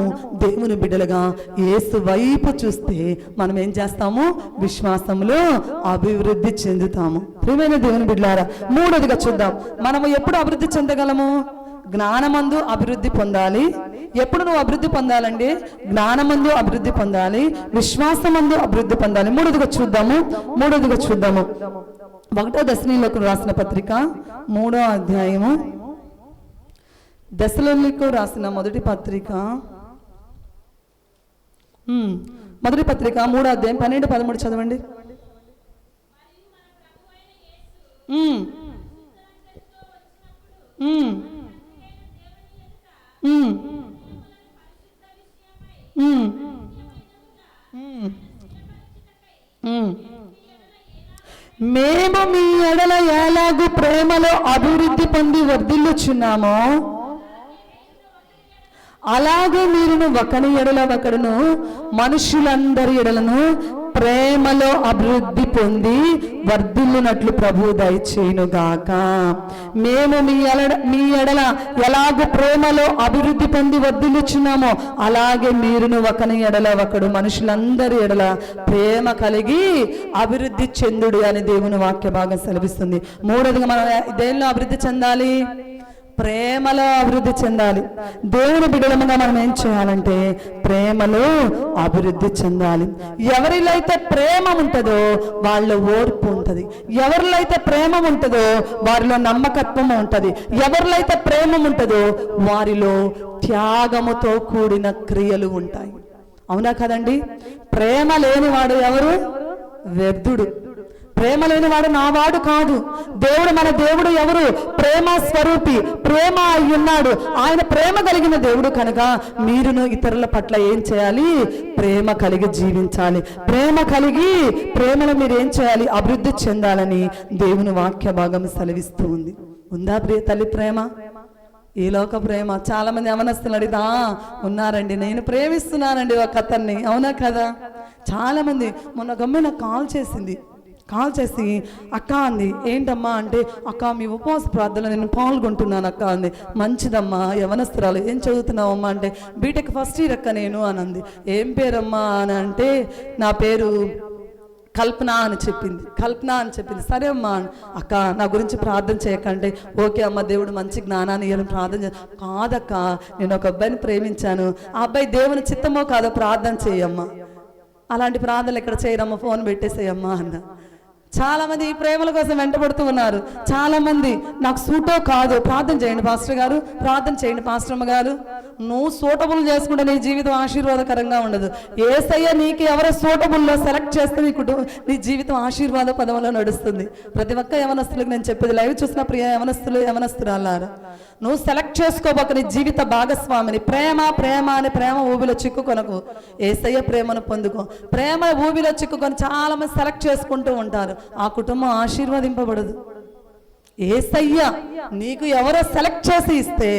దేవుని బిడ్డలుగా యేసు వైపు చూస్తే మనం ఏం చేస్తాము? విశ్వాసంలో అభివృద్ధి చెందుతాము. ప్రియమైన దేవుని బిడ్డలారా, మూడోదిగా చూద్దాం. మనము ఎప్పుడు అభివృద్ధి చెందగలము? జ్ఞానమందు అభివృద్ధి పొందాలి. ఎప్పుడు నువ్వు అభివృద్ధి పొందాలండి? జ్ఞానమందు అభివృద్ధి పొందాలి, విశ్వాసమందు అభివృద్ధి పొందాలి. మూడోదిగా చూద్దాము. 1వ దశలోనికు రాసిన పత్రిక 3వ అధ్యాయము, దశలోనికు రాసిన మొదటి పత్రిక 3వ అధ్యాయం 12-13 చదవండి. మేము మీ ఎడల ఎలాగూ ప్రేమలో అభివృద్ధి పొంది వర్ధిల్లుచున్నామో అలాగే మీరును ఒకని ఎడల ఒకడును మనుషులందరి ఎడలను ప్రేమలో అభివృద్ధి పొంది వర్ధిల్లునట్లు ప్రభు దయచేయునుగాక. మేము మీ ఎడల ఎలాగో ప్రేమలో అభివృద్ధి పొంది వర్ధిల్లుచున్నామో అలాగే మీరును ఒకని ఎడల ఒకడు మనుషులందరి ఎడల ప్రేమ కలిగి అభివృద్ధి చెందుడు అని దేవుని వాక్య భాగం సెలవిస్తుంది. మూడోదిగా మనం దేనిలో అభివృద్ధి చెందాలి? ప్రేమలో అభివృద్ధి చెందాలి. దేవుని బిడ్డలముగా మనం ఏం చేయాలంటే ప్రేమలో అభివృద్ధి చెందాలి. ఎవరిలో అయితే ప్రేమ ఉంటుందో వాళ్ళ ఓర్పు ఉంటుంది. ఎవరిలో అయితే ప్రేమ ఉంటుందో వారిలో నమ్మకత్వం ఉంటుంది. ఎవరిలో అయితే ప్రేమ ఉంటుందో వారిలో త్యాగముతో కూడిన క్రియలు ఉంటాయి. అవునా కదండి? ప్రేమ లేనివాడు ఎవరు? వ్యర్థుడు. ప్రేమ లేనివాడు నావాడు కాదు. దేవుడు, మన దేవుడు ఎవరు? ప్రేమ స్వరూపి, ప్రేమ అయి ఉన్నాడు. ఆయన ప్రేమ కలిగిన దేవుడు కనుక మీరును ఇతరుల పట్ల ఏం చేయాలి? ప్రేమ కలిగి జీవించాలి. ప్రేమ కలిగి ప్రేమను మీరు ఏం చేయాలి? అభివృద్ధి చెందాలని దేవుని వాక్య భాగం సెలవిస్తూ ఉంది. ఉందా ప్రియ తల్లి ప్రేమ? ఈ లోక ప్రేమ. చాలా మంది యవనస్తులు అడిగితే ఉన్నారండి, నేను ప్రేమిస్తున్నానండి ఒక అతన్ని. అవునా కదా? చాలా మంది. మొన్న గమ్మే నాకు కాల్ చేసి అక్క అంది. ఏంటమ్మా అంటే, అక్క మీ ఉపవాస ప్రార్థనలో నేను పాల్గొంటున్నాను అక్క అంది. మంచిదమ్మా, యవనస్తురాలు, ఏం చదువుతున్నావమ్మా అంటే, బీటెక్ ఫస్ట్ ఇయర్ అక్క నేను అని అంది. ఏం పేరమ్మా అని అంటే, నా పేరు కల్పన అని చెప్పింది. సరే అమ్మా అక్క, నా గురించి ప్రార్థన చేయకంటే, ఓకే అమ్మ, దేవుడు మంచి జ్ఞానాన్ని ఇవ్వాలని ప్రార్థన కాదక్క, నేను ఒక అబ్బాయిని ప్రేమించాను, ఆ అబ్బాయి దేవుని చిత్తమో కాదో ప్రార్థన చేయమ్మా. అలాంటి ప్రార్థనలు ఎక్కడ చేయరమ్మా, ఫోన్ పెట్టేసేయమ్మా అన్న. చాలా మంది ఈ ప్రేమల కోసం వెంటబడుతూ ఉన్నారు. చాలా మంది నాకు సూటో కాదు, ప్రార్థన చేయండి పాస్టర్ గారు, ప్రార్థన చేయండి పాస్టర్ అమ్మ గారు. నువ్వు సూటబుల్ చేసుకుంటే నీ జీవితం ఆశీర్వాదకరంగా ఉండదు. యేసయ్య నీకు ఎవరో సూటబుల్లో సెలెక్ట్ చేస్తే నీ జీవితం ఆశీర్వాద పదంలో నడుస్తుంది. ప్రతి ఒక్క యవనస్తులకు నేను చెప్పేది, లైవ్ చూసిన ప్రియ యవనస్తురాలారా, నువ్వు సెలెక్ట్ చేసుకోబోక నీ జీవిత భాగస్వామిని. ప్రేమ ప్రేమ అని ప్రేమ ఊబిలో చిక్కుకొనకు, యేసయ్య ప్రేమను పొందుకో. ప్రేమ ఊబిలో చిక్కుకొని చాలా మంది సెలెక్ట్ చేసుకుంటూ ఉంటారు, ఆ కుటుంబం ఆశీర్వదింపబడదు. యేసయ్య నీకు ఎవరో సెలెక్ట్ చేసి ఇస్తే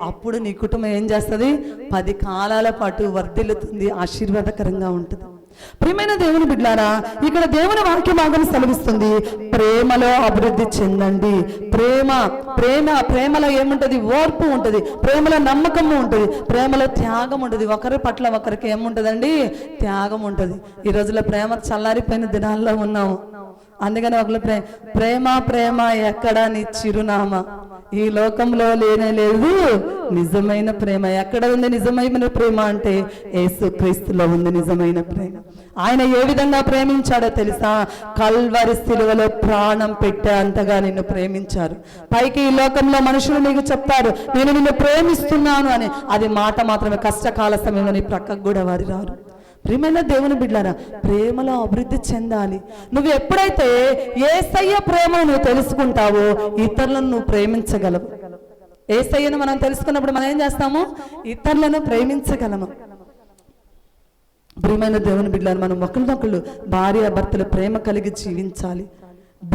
అప్పుడు నీ కుటుంబం ఏం చేస్తుంది? 10 కాలాల పాటు వర్ధిల్లుతుంది, ఆశీర్వాదకరంగా ఉంటుంది. ప్రియమైన దేవుని బిడ్డలారా, ఇక్కడ దేవుని వాక్య భాగం సెలవిస్తుంది, ప్రేమలో అభివృద్ధి చెందండి. ప్రేమలో ఏముంటది? ఓర్పు ఉంటుంది, ప్రేమలో నమ్మకము ఉంటుంది, ప్రేమలో త్యాగం ఉంటుంది. ఒకరి పట్ల ఒకరికి ఏముంటుందండి? త్యాగం ఉంటుంది. ఈ రోజుల్లో ప్రేమ చల్లారిపోయిన దినాల్లో ఉన్నాము. అందుకని ఒకళ్ళు ప్రేమ ప్రేమ ఎక్కడా నీ చిరునామా? ఈ లోకంలో లేనే లేదు నిజమైన ప్రేమ. ఎక్కడ ఉంది నిజమైన ప్రేమ అంటే యేసుక్రీస్తులో ఉంది నిజమైన ప్రేమ. ఆయన ఏ విధంగా ప్రేమించాడో తెలుసా? కల్వరి శిలువలో ప్రాణం పెట్టే అంతగా నిన్ను ప్రేమించారు. పైకి ఈ లోకంలో మనుషులు నీకు చెప్తారు నేను నిన్ను ప్రేమిస్తున్నాను అని, అది మాట మాత్రమే. కష్టకాల సమయంలో నీ ప్రక్కకు కూడా వారి రారు. ప్రియమైన దేవుని బిడ్డలారా, ప్రేమలో అభివృద్ధి చెందాలి. నువ్వు ఎప్పుడైతే యేసయ్య ప్రేమను నువ్వు తెలుసుకుంటావో ఇతరులను నువ్వు ప్రేమించగలవు. యేసయ్యను మనం తెలుసుకున్నప్పుడు మనం ఏం చేస్తాము? ఇతరులను ప్రేమించగలము. ప్రియమైన దేవుని బిడ్డలారా, మనం ఒకరినొకళ్ళు భార్య భర్తలు ప్రేమ కలిగి జీవించాలి.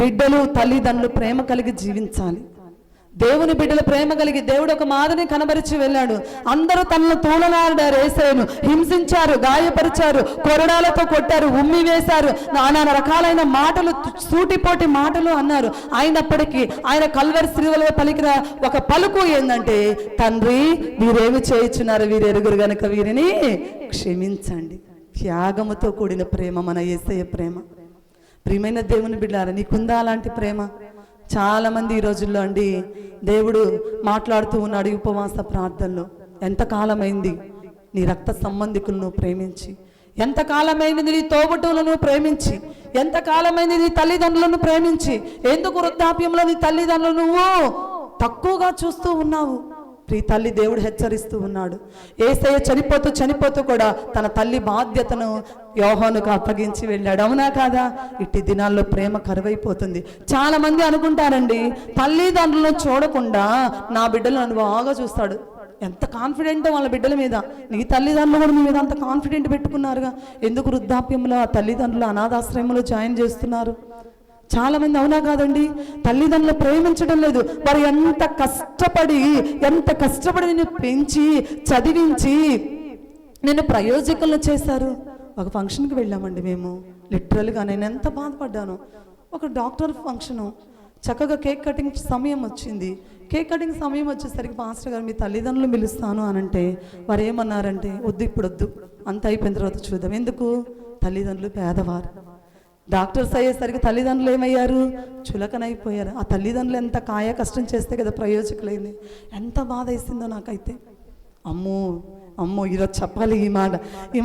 బిడ్డలు తల్లిదండ్రులు ప్రేమ కలిగి జీవించాలి. దేవుని బిడ్డలు ప్రేమ కలిగి, దేవుడు ఒక మాదిరిని కనబరిచి వెళ్ళాడు. అందరూ తనను తూలనాడారు, యేసయ్యను హింసించారు, గాయపరిచారు, కొరడాలతో కొట్టారు, ఉమ్మి వేశారు, నానా రకాలైన మాటలు, సూటిపోటి మాటలు అన్నారు. అయినప్పటికీ ఆయన కల్వరి శిలువలో పలికిన ఒక పలుకు ఏంటంటే, తండ్రి వీరేమి చేయుచున్నారు, వీరు ఎరుగురు గనుక వీరిని క్షమించండి. త్యాగముతో కూడిన ప్రేమ మన యేసయ్య ప్రేమ. ప్రియమైన దేవుని బిడ్డలారా, నీకుందా అలాంటి ప్రేమ? చాలా మంది ఈ రోజుల్లో అండి దేవుడు మాట్లాడుతూ ఉన్నాడు ఈ ఉపవాస ప్రార్థనలో. ఎంతకాలమైంది నీ రక్త సంబంధికులను ప్రేమించి? ఎంతకాలమైంది నీ తోబుట్టువులను ప్రేమించి? ఎంతకాలమైంది నీ తల్లిదండ్రులను ప్రేమించి? ఎందుకు వృద్ధాప్యంలో నీ తల్లిదండ్రులు నువ్వు తక్కువగా చూస్తూ ఉన్నావు? ప్రియ తల్లి, దేవుడు హెచ్చరిస్తూ ఉన్నాడు. యేసయ్య చనిపోతూ కూడా తన తల్లి బాధ్యతను యోహానుకు అప్పగించి వెళ్ళాడు. అవునా కాదా? ఇట్టి దినాల్లో ప్రేమ కరువైపోతుంది. చాలా మంది అనుకుంటారండి, తల్లిదండ్రులను చూడకుండా నా బిడ్డలు నన్ను బాగా చూస్తాడు. ఎంత కాన్ఫిడెంట్ వాళ్ళ బిడ్డల మీద. నీ తల్లిదండ్రులు కూడా మీ మీద అంత కాన్ఫిడెంట్ పెట్టుకున్నారుగా, ఎందుకు వృద్ధాప్యంలో ఆ తల్లిదండ్రులు అనాథాశ్రయంలో జాయిన్ చేస్తున్నారు? చాలా మంది, అవునా కాదండి? తల్లిదండ్రులు ప్రేమించడం లేదు. వారు ఎంత కష్టపడి నిన్ను పెంచి చదివించి నిన్ను ప్రయోజకులను చేశారు. ఒక ఫంక్షన్కి వెళ్ళామండి మేము, లిటరల్గా నేను ఎంత బాధపడ్డాను. ఒక డాక్టర్ ఫంక్షను, చక్కగా కేక్ కటింగ్ సమయం వచ్చింది. కేక్ కటింగ్ సమయం వచ్చేసరికి పాస్టర్ గారు మీ తల్లిదండ్రులు పిలుస్తాను అనంటే వారు ఏమన్నారంటే, వద్దు ఇప్పుడు వద్దు, అంత అయిపోయిన తర్వాత చూద్దాం. ఎందుకు? తల్లిదండ్రులు పేదవారు. డాక్టర్స్ అయ్యేసరికి తల్లిదండ్రులు ఏమయ్యారు? చులకనైపోయారు. ఆ తల్లిదండ్రులు ఎంత కాయ కష్టం చేస్తే కదా ప్రయోజకులైంది. ఎంత బాధ వేసిందో నాకైతే. అమ్మో ఈరోజు చెప్పాలి ఈ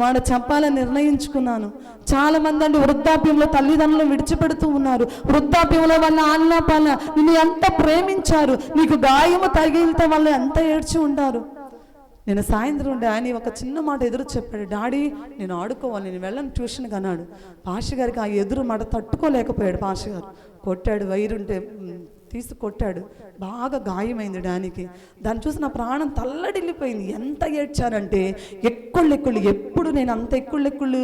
మాట చెప్పాలని నిర్ణయించుకున్నాను. చాలా మంది అండి వృద్ధాప్యంలో తల్లిదండ్రులు విడిచిపెడుతూ ఉన్నారు. వృద్ధాప్యంలో వాళ్ళ ఆన్లాపాల నిన్ను ఎంత ప్రేమించారు, నీకు గాయము తగిలితే వాళ్ళు ఎంత ఏడ్చి ఉంటారు. నేను సాయంత్రం ఆయన ఒక చిన్న మాట ఎదురు చెప్పాడు, డాడీ నేను ఆడుకోవాలి, నేను వెళ్ళను ట్యూషన్కి అన్నాడు. పాష గారికి ఆ ఎదురు మాట తట్టుకోలేకపోయాడు. పాష గారు కొట్టాడు, వైరుంటే తీసి కొట్టాడు. బాగా గాయమైంది డానికి. దాన్ని చూసి నా ప్రాణం తల్లడిల్లిపోయింది. ఎంత ఏడ్చానంటే ఎక్కుళ్ళు ఎప్పుడు నేను అంత ఎక్కుళ్ళు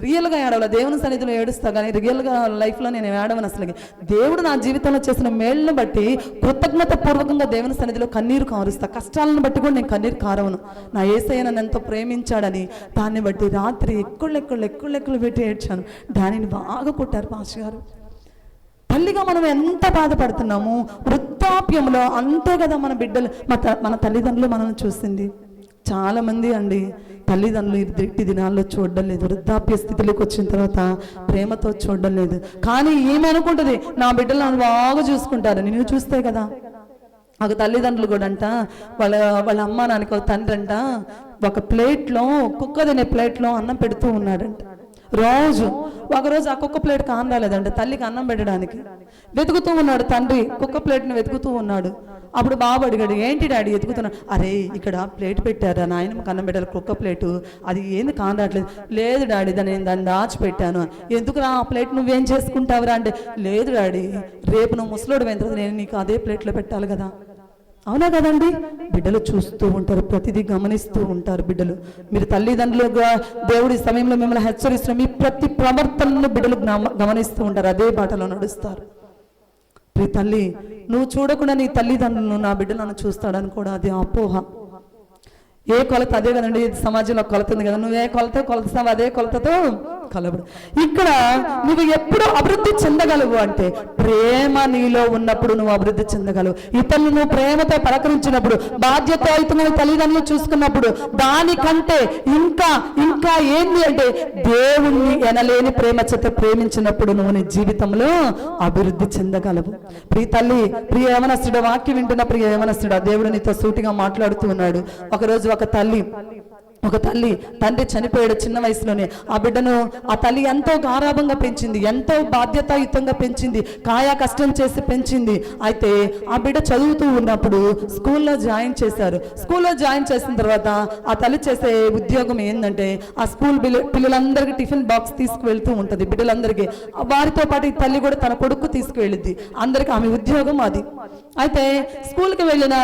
రియల్గా ఏడవాలి. దేవుని సన్నిధిలో ఏడుస్తా కానీ రియల్గా లైఫ్లో నేను ఏడవను అసలు. దేవుడు నా జీవితంలో చేసిన మేళ్ళను బట్టి కృతజ్ఞత పూర్వకంగా దేవుని సన్నిధిలో కన్నీరు కారుస్తా. కష్టాలను బట్టి కూడా నేను కన్నీరు కారవను. నా యేసయ్య నన్ను ఎంతో ప్రేమించాడని దాన్ని బట్టి రాత్రి ఎక్కుళ్ళు పెట్టి ఏడ్చాను. డాడీని బాగా కొట్టారు పాష గారు. తల్లిగా మనం ఎంత బాధపడుతున్నాము, వృద్ధాప్యంలో అంతే కదా మన బిడ్డలు, మన తల్లిదండ్రులు మనల్ని చూసింది. చాలామంది అండి తల్లిదండ్రులు ఇట్టి దినాల్లో చూడడం లేదు. వృద్ధాప్య స్థితిలోకి వచ్చిన తర్వాత ప్రేమతో చూడడం లేదు. కానీ ఏమి అనుకుంటుంది, నా బిడ్డలు నన్ను బాగా చూసుకుంటారు. నిన్ను చూస్తే కదా. ఒక తల్లిదండ్రులు కూడా అంట వాళ్ళ అమ్మ నాన్నకి ఒక తండ్రి అంట ఒక ప్లేట్లో కుక్క తినే ప్లేట్లో అన్నం పెడుతూ ఉన్నాడంట. రోజు ఒకరోజు ఆ కుక్క ప్లేట్కి అన్నం రాలేదంటే తల్లికి అన్నం పెట్టడానికి వెతుకుతూ ఉన్నాడు తండ్రి, కుక్క ప్లేట్ని వెతుకుతూ ఉన్నాడు. అప్పుడు బాబు అడిగాడు, ఏంటి డాడీ వెతుకుతున్నాడు? అరే ఇక్కడ ప్లేట్ పెట్టారా నాయనమ్మకి అన్నం పెట్టారు, కుక్క ప్లేటు, అది ఏంది కానట్లేదు. లేదు డాడీ దాన్ని దాచిపెట్టాను. ఎందుకురా ఆ ప్లేట్ నువ్వేం చేసుకుంటావురా అంటే, లేదు డాడీ రేపు నువ్వు ముసలోడు అయిన తర్వాత నేను నీకు అదే ప్లేట్లో పెట్టాలి కదా. అవునా కదండి? బిడ్డలు చూస్తూ ఉంటారు, ప్రతిదీ గమనిస్తూ ఉంటారు బిడ్డలు. మీరు తల్లిదండ్రులుగా దేవుడి సమయంలో మిమ్మల్ని హెచ్చరిస్తున్న మీ ప్రతి ప్రవర్తనను బిడ్డలు గమనిస్తూ ఉంటారు, అదే బాటలో నడుస్తారు. ప్రియ తల్లి, నువ్వు చూడకుండా నీ తల్లిదండ్రులను నా బిడ్డలను చూస్తాడని కూడా అది అపోహ. ఏ కొలత అదే కదండి, సమాజంలో కొలత ఉంది కదా, నువ్వు ఏ కొలత కొలుస్తావు అదే కొలతతో కలబడు. ఇక్కడ నువ్వు ఎప్పుడు అభివృద్ధి చెందగలవు అంటే ప్రేమ నీలో ఉన్నప్పుడు నువ్వు అభివృద్ధి చెందగలవు. ఇతరులు నువ్వు ప్రేమతో పలకరించినప్పుడు, బాధ్యతాయుతమైన తల్లిదండ్రులు చూసుకున్నప్పుడు, దానికంటే ఇంకా ఇంకా ఏంటి అంటే దేవుణ్ణి ఎనలేని ప్రేమ చేత ప్రేమించినప్పుడు నువ్వు నీ జీవితంలో అభివృద్ధి చెందగలవు. ప్రియ తల్లి, ప్రియ యవనస్తుడు, వాక్యం వింటున్న ప్రియ యవనస్తుడు, దేవుడు నీతో సూటిగా మాట్లాడుతూ ఉన్నాడు. ఒకరోజు ఒక తల్లి తండ్రి చనిపోయాడు చిన్న వయసులోనే. ఆ బిడ్డను ఆ తల్లి ఎంతో గారాభంగా పెంచింది, ఎంతో బాధ్యతాయుతంగా పెంచింది, కాయా కష్టం చేసి పెంచింది. అయితే ఆ బిడ్డ చదువుతూ ఉన్నప్పుడు స్కూల్లో జాయిన్ చేశారు. స్కూల్లో జాయిన్ చేసిన తర్వాత ఆ తల్లి చేసే ఉద్యోగం ఏంటంటే ఆ స్కూల్ పిల్లలందరికీ టిఫిన్ బాక్స్ తీసుకువెళ్తూ ఉంటుంది బిడ్డలందరికీ. వారితో పాటు ఈ తల్లి కూడా తన కొడుకు తీసుకువెళ్ళింది, అందరికి ఆమె ఉద్యోగం అది. అయితే స్కూల్కి వెళ్ళిన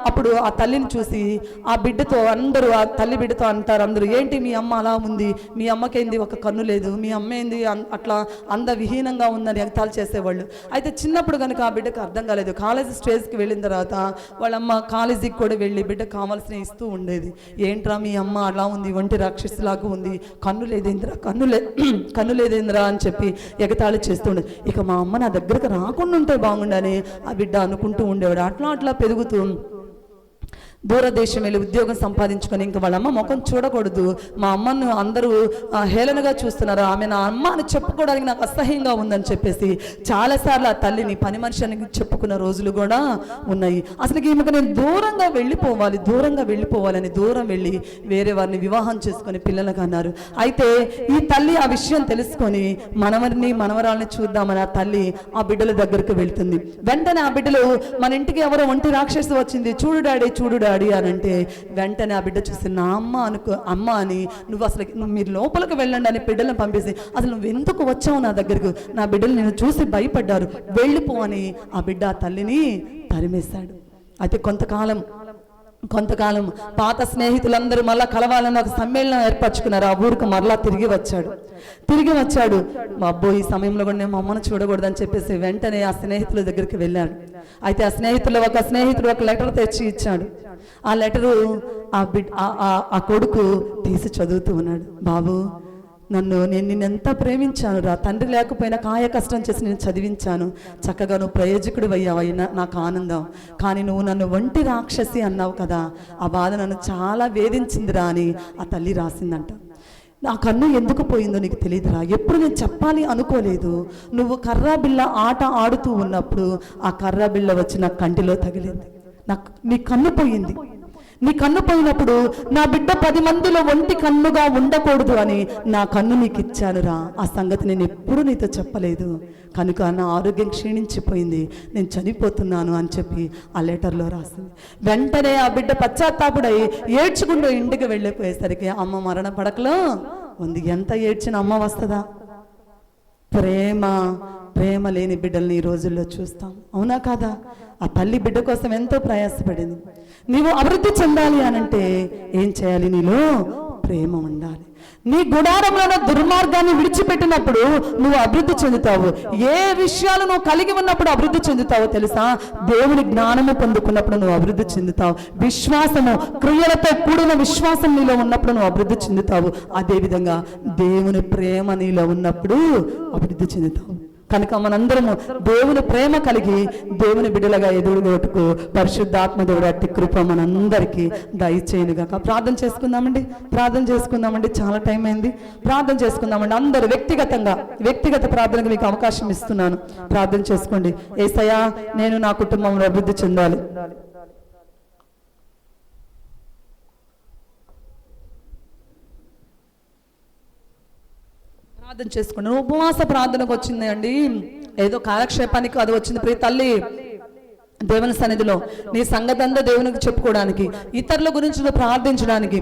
అప్పుడు ఆ తల్లిని చూసి ఆ బిడ్డతో అందరూ, ఆ తల్లి బిడ్డతో అంటారు అందరూ, ఏంటి మీ అమ్మ అలా ఉంది, మీ అమ్మకేంది ఒక కన్ను లేదు, మీ అమ్మ ఏంది అట్లా అందవిహీనంగా ఉందని ఎగతాలు చేసేవాళ్ళు. అయితే చిన్నప్పుడు కనుక ఆ బిడ్డకు అర్థం కాలేదు. కాలేజీ స్టేజ్కి వెళ్ళిన తర్వాత వాళ్ళ అమ్మ కాలేజీకి కూడా వెళ్ళి బిడ్డకు కావాల్సిన ఇస్తూ ఉండేది. ఏంట్రా మీ అమ్మ అలా ఉంది, ఒంటి రాక్షసిలాగా ఉంది, కన్ను లేదేంద్రా అని చెప్పి ఎగతాళి చేస్తుండేది. ఇక మా అమ్మ నా దగ్గరకు రాకుండా ఉంటే బాగుండని ఆ బిడ్డ అనుకుంటూ ఉండేవాడు. అట్లా పెరుగుతూ దూరదేశం వెళ్ళి ఉద్యోగం సంపాదించుకొని ఇంకా వాళ్ళ అమ్మ ముఖం చూడకూడదు, మా అమ్మను అందరూ హేళనగా చూస్తున్నారు, ఆమె నా అమ్మ అని చెప్పుకోవడానికి నాకు అసహ్యంగా ఉందని చెప్పేసి చాలాసార్లు ఆ తల్లిని పని మనిషి అని చెప్పుకున్న రోజులు కూడా ఉన్నాయి. అసలు ఈమెకు నేను దూరంగా వెళ్ళిపోవాలని దూరం వెళ్ళి వేరే వారిని వివాహం చేసుకొని పిల్లలకు అన్నారు. అయితే ఈ తల్లి ఆ విషయం తెలుసుకొని మనవరాల్ని చూద్దామని ఆ తల్లి ఆ బిడ్డల దగ్గరకు వెళ్తుంది. వెంటనే ఆ బిడ్డలు, మన ఇంటికి ఎవరో ఒంటి రాక్షసి వచ్చింది, చూడు డాడీ అని అంటే వెంటనే ఆ బిడ్డ చూసి నా అమ్మ అని, నువ్వు మీరు లోపలికి వెళ్ళండి అని బిడ్డలను పంపేసి, అసలు నువ్వు ఎందుకు వచ్చావు నా దగ్గరకు, నా బిడ్డలు నేను చూసి భయపడ్డారు, వెళ్ళిపో అని ఆ బిడ్డ ఆ తల్లిని తరిమేశాడు. అయితే కొంతకాలం పాత స్నేహితులందరూ మళ్ళా కలవాలని ఒక సమ్మేళనం ఏర్పరచుకున్నారు. ఆ ఊరికి మరలా తిరిగి వచ్చాడు. మా అబ్బో ఈ సమయంలో కూడా నేను మా అమ్మను చూడకూడదని చెప్పేసి వెంటనే ఆ స్నేహితుల దగ్గరికి వెళ్ళాడు. అయితే ఆ స్నేహితుడు ఒక లెటర్ తెచ్చి ఇచ్చాడు. ఆ లెటరు ఆ కొడుకు తీసి చదువుతూ ఉన్నాడు. బాబు, నేను నిన్నెంత ప్రేమించాను రా, తండ్రి లేకపోయినా కాయ కష్టం చేసి నేను చదివించాను, చక్కగా నువ్వు ప్రయోజకుడు అయ్యావైనా నాకు ఆనందం. కానీ నువ్వు నన్ను ఒంటి రాక్షసి అన్నావు కదా, ఆ బాధ నన్ను చాలా వేధించిందిరా అని ఆ తల్లి రాసిందంట. నా కన్ను ఎందుకు పోయిందో నీకు తెలియదురా, ఎప్పుడు నేను చెప్పాలి అనుకోలేదు. నువ్వు కర్రా బిళ్ళ ఆట ఆడుతూ ఉన్నప్పుడు ఆ కర్రా బిళ్ళ వచ్చి నా కంటిలో తగిలింది, నీ కన్ను పోయినప్పుడు నా బిడ్డ 10 మందిలో ఒంటి కన్నుగా ఉండకూడదు అని నా కన్ను నీకు ఇచ్చానురా. ఆ సంగతి నేను ఎప్పుడు నీతో చెప్పలేదు, కనుక నా ఆరోగ్యం క్షీణించిపోయింది, నేను చనిపోతున్నాను అని చెప్పి ఆ లెటర్లో రాసింది. వెంటనే ఆ బిడ్డ పశ్చాత్తాపుడై ఏడ్చుకుంటూ ఇంటికి వెళ్ళిపోయేసరికి అమ్మ మరణ పడకలో ఉంది. ఎంత ఏడ్చిన అమ్మ వస్తుందా? ప్రేమ లేని బిడ్డల్ని ఈ రోజుల్లో చూస్తాం, అవునా కాదా? ఆ తల్లి బిడ్డ కోసం ఎంతో ప్రయాసపడింది. నీవు అభివృద్ధి చెందాలి అనంటే ఏం చేయాలి? నీలో ప్రేమ ఉండాలి. నీ గుడారంలో దుర్మార్గాన్ని విడిచిపెట్టినప్పుడు నువ్వు అభివృద్ధి చెందుతావు. ఏ విషయాలు నువ్వు కలిగి ఉన్నప్పుడు అభివృద్ధి చెందుతావో తెలుసా? దేవుని జ్ఞానము పొందుకున్నప్పుడు నువ్వు అభివృద్ధి చెందుతావు. విశ్వాసము, క్రియలతో కూడిన విశ్వాసం నీలో ఉన్నప్పుడు నువ్వు అభివృద్ధి చెందుతావు. అదేవిధంగా దేవుని ప్రేమ నీలో ఉన్నప్పుడు అభివృద్ధి చెందుతావు. కనుక మనందరము దేవుని ప్రేమ కలిగి దేవుని బిడ్డలుగా ఎదుగుటకు పరిశుద్ధాత్మ దేవుడు అట్టి కృప మనందరికీ దయచేయునుగాక. ప్రార్థన చేసుకుందామండి. చాలా టైం అయింది. ప్రార్థన చేసుకుందామండి. అందరూ వ్యక్తిగత ప్రార్థనకు మీకు అవకాశం ఇస్తున్నాను. ప్రార్థన చేసుకోండి. యేసయ్యా, నేను నా కుటుంబంలో అభివృద్ధి చెందాలి. ప్రార్థన చేసుకోండి. ఉపవాస ప్రార్థనకు వచ్చింది అండి, ఏదో కాలక్షేపానికి అది వచ్చింది ప్రియ తల్లి. దేవుని సన్నిధిలో నీ సంగతి అంతా దేవునికి చెప్పుకోవడానికి, ఇతరుల గురించి నువ్వు ప్రార్థించడానికి.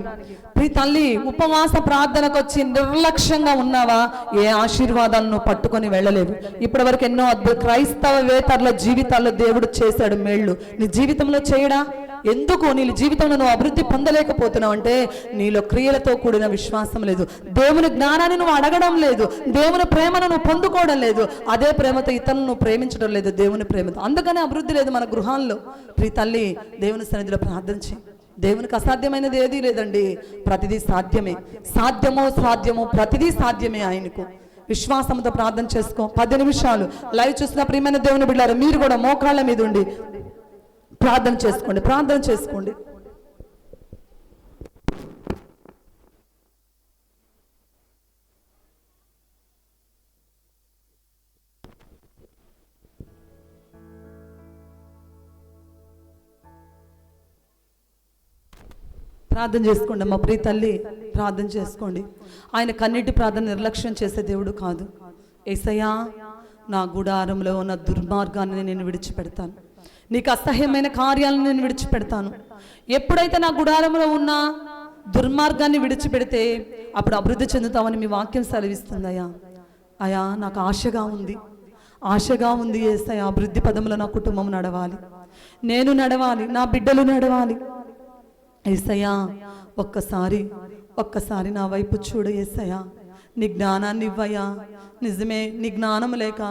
ప్రియ తల్లి, ఉపవాస ప్రార్థనకు వచ్చి నిర్లక్ష్యంగా ఉన్నావా, ఏ ఆశీర్వాదాలను పట్టుకొని వెళ్ళలేవు. ఇప్పటి వరకు ఎన్నో క్రైస్తవేతరుల జీవితాల్లో దేవుడు చేశాడు మేళ్ళు, నీ జీవితంలో చేయడా? ఎందుకు నీ జీవితంలో నువ్వు అభివృద్ధి పొందలేకపోతున్నావు అంటే నీలో క్రియలతో కూడిన విశ్వాసం లేదు, దేవుని జ్ఞానాన్ని నువ్వు అడగడం లేదు, దేవుని ప్రేమను నువ్వు పొందుకోవడం లేదు, అదే ప్రేమతో ఇతరులను నువ్వు ప్రేమించడం లేదు దేవుని ప్రేమతో, అందుకనే అభివృద్ధి లేదు మన గృహాల్లో. ప్రియ తల్లి, దేవుని సన్నిధిలో ప్రార్థించి, దేవునికి అసాధ్యమైనది ఏదీ లేదండి, ప్రతిదీ సాధ్యమే. సాధ్యమో ప్రతిదీ సాధ్యమే ఆయనకు. విశ్వాసంతో ప్రార్థన చేసుకో. 10 నిమిషాలు లైవ్ చూసిన ప్రియమైన దేవుని బిడ్డలారా, మీరు కూడా మోకాళ్ళ మీద ఉండి ప్రార్థన చేసుకోండి. ప్రార్థన చేసుకోండి. ప్రార్థన చేసుకోండి అమ్మ. ప్రియ తల్లి, ప్రార్థన చేసుకోండి. ఆయన కన్నీటి ప్రార్థన నిర్లక్ష్యం చేసే దేవుడు కాదు. యేసయ్యా, నా గుడారంలో ఉన్న దుర్మార్గాన్ని నేను విడిచిపెడతాను, నీకు అసహ్యమైన కార్యాలను నేను విడిచిపెడతాను. ఎప్పుడైతే నా గుడారంలో ఉన్న దుర్మార్గాన్ని విడిచిపెడితే అప్పుడు అభివృద్ధి చెందుతామని మీ వాక్యం సెలవిస్తుందయ్యా. అయ్యా, నాకు ఆశగా ఉంది యేసయ్యా, అభివృద్ధి పదములో నా కుటుంబం నడవాలి, నేను నడవాలి, నా బిడ్డలు నడవాలి. యేసయ్యా, ఒక్కసారి నా వైపు చూడు యేసయ్యా, నీ జ్ఞానాన్ని ఇవ్వయ్యా. నిజమే, నీ జ్ఞానం లేక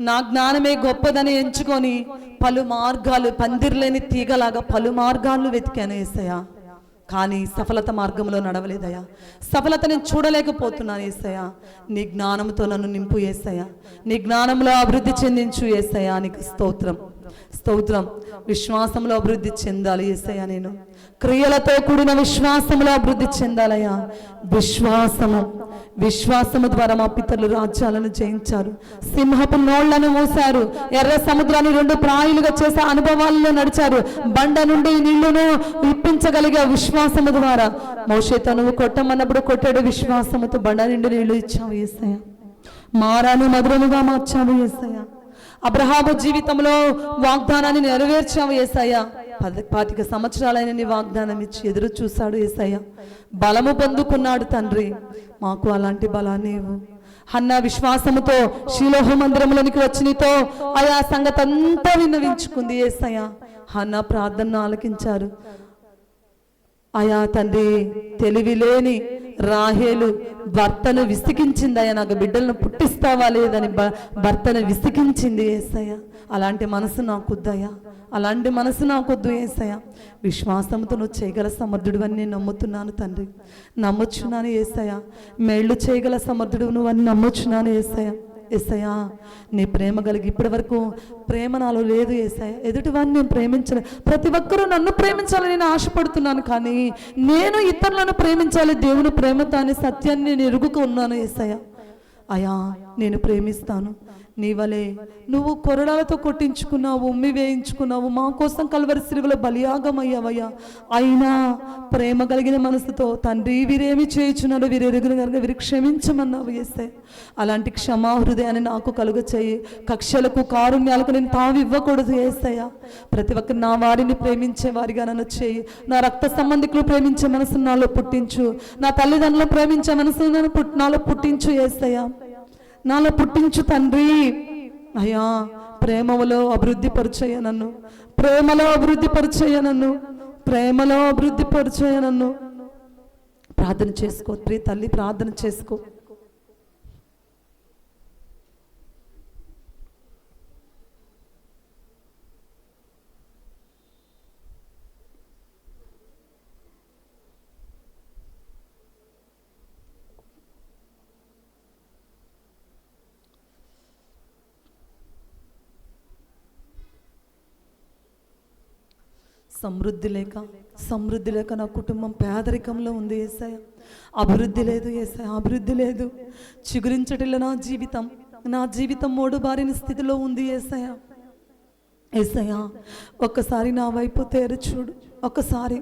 నా జ్ఞానమే గొప్పదని ఎంచుకొని పలు మార్గాలు, పందిర్లేని తీగలాగా పలు మార్గాలు వెతికాను యేసయ్యా, కానీ సఫలత మార్గంలో నడవలేదయ్యా. సఫలత నేను చూడలేకపోతున్నాను యేసయ్యా. నీ జ్ఞానంతో నన్ను నింపు యేసయ్యా, నీ జ్ఞానంలో అభివృద్ధి చెందించు యేసయ్యా. నీకు స్తోత్రం. విశ్వాసంలో అభివృద్ధి చెందాలి యేసయ్యా, నేను క్రియలతో కూడిన విశ్వాసంలో అభివృద్ధి చెందాలయ్యా. విశ్వాసము ద్వారా మా పితరులు రాజ్యాలను జయించారు, సింహపు నోళ్లను మూశారు, ఎర్ర సముద్రాన్ని 2 ప్రాయులుగా చేసే అనుభవాలలో నడిచారు, బండ నుండి నీళ్లను ఇప్పించగలిగే విశ్వాసము ద్వారా. మోషే తనువు కొట్టమన్నప్పుడు కొట్టాడు, విశ్వాసముతో బండ నిండి నీళ్లు ఇచ్చావు యేసయ్యా. మారాను మధురముగా మార్చావు యేసయ్యా. అబ్రహాము జీవితంలో వాగ్దానాన్ని నెరవేర్చావు యేసయ్యా. 25 సంవత్సరాలైన నీ వాగ్దానం ఇచ్చి ఎదురు చూశాడు యేసయ్యా. బలము పొందుకున్నాడు తండ్రి, మాకు అలాంటి బలాన్ని ఇవ్వు. హన్నా విశ్వాసముతో షిలోహు మందిరంలోనికి వచ్చి నీతో ఆయా సంగతి అంతా విన్నవించుకుంది యేసయ్యా. హన్నా ప్రార్థనను ఆలకించారు. అయా తండ్రి, తెలివిలేని రాహేలు భర్తను విసిగించిందయ్యా, నాకు బిడ్డలను పుట్టిస్తావా లేదని భర్తను విసిగించింది యేసయ్యా. అలాంటి మనసు నాకొద్దయ్యా, అలాంటి మనసు నాకొద్దు యేసయ్యా. విశ్వాసంతో నువ్వు చేయగల సమర్థుడు అని నేను నమ్ముతున్నాను తండ్రి, నమ్ముచున్నాను యేసయ్యా. మేళ్ళు చేయగల సమర్థుడు నువ్వు అని నమ్ముచున్నాను యేసయ్యా. యేసయ్యా, నీ ప్రేమ కలిగి ఇప్పటి వరకు ప్రేమ నాలో లేదు యేసయ్యా. ఎదుటివాడిని నేను ప్రేమించలే, ప్రతి ఒక్కరూ నన్ను ప్రేమించాలని నేను ఆశపడుతున్నాను, కానీ నేను ఇతరులను ప్రేమించాలి దేవుని ప్రేమతో అనే సత్యాన్ని నేను ఎరుగుకు ఉన్నాను యేసయ్యా. అయా, నేను ప్రేమిస్తాను నీ వలే. నువ్వు కొరడాలతో కొట్టించుకున్నావు, ఉమ్మి వేయించుకున్నావు, మా కోసం కల్వరి శిలువలో బలియాగమయ్యావయ్యా. అయినా ప్రేమ కలిగిన మనసుతో తండ్రి వీరేమి చేయుచున్నాడు, వీరెరుగును కనుక వీరు క్షమించమన్నావు యేసయ్యా. అలాంటి క్షమా హృదయాన్ని నాకు కలుగ చేయి. కక్షలకు కారుణ్యాలకు నేను తావివ్వకూడదు యేసయ్యా. ప్రతి ఒక్కరు నా వారిని ప్రేమించే వారిగా నన్ను చేయి. నా రక్త సంబంధికులు ప్రేమించే మనసును నాలో పుట్టించు, నా తల్లిదండ్రులు ప్రేమించే మనసును నాలో పుట్టించు యేసయ్యా, నాలో పుట్టించు తండ్రి. అయ్యా, ప్రేమలో అభివృద్ధి పరిచయ నన్ను, ప్రేమలో అభివృద్ధి పరిచయ నన్ను, ప్రేమలో అభివృద్ధి పరిచయ నన్ను. ప్రార్థన చేసుకో ప్రియ తల్లి, ప్రార్థన చేసుకో. సమృద్ధి లేక నా కుటుంబం పేదరికంలో ఉంది యేసయ్యా. అభివృద్ధి లేదు యేసయ్యా, అభివృద్ధి లేదు. చిగురించటిలో నా జీవితం మోడుబారిన స్థితిలో ఉంది యేసయ్యా. యేసయ్యా, ఒక్కసారి నా వైపు తేరు చూడు. ఒక్కసారి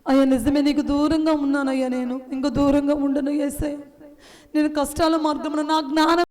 అయ్యా, నిజమే నీకు దూరంగా ఉన్నానయ్యా, నేను ఇంక దూరంగా ఉండను యేసయ్యా. నేను కష్టాల మార్గమున నా జ్ఞానం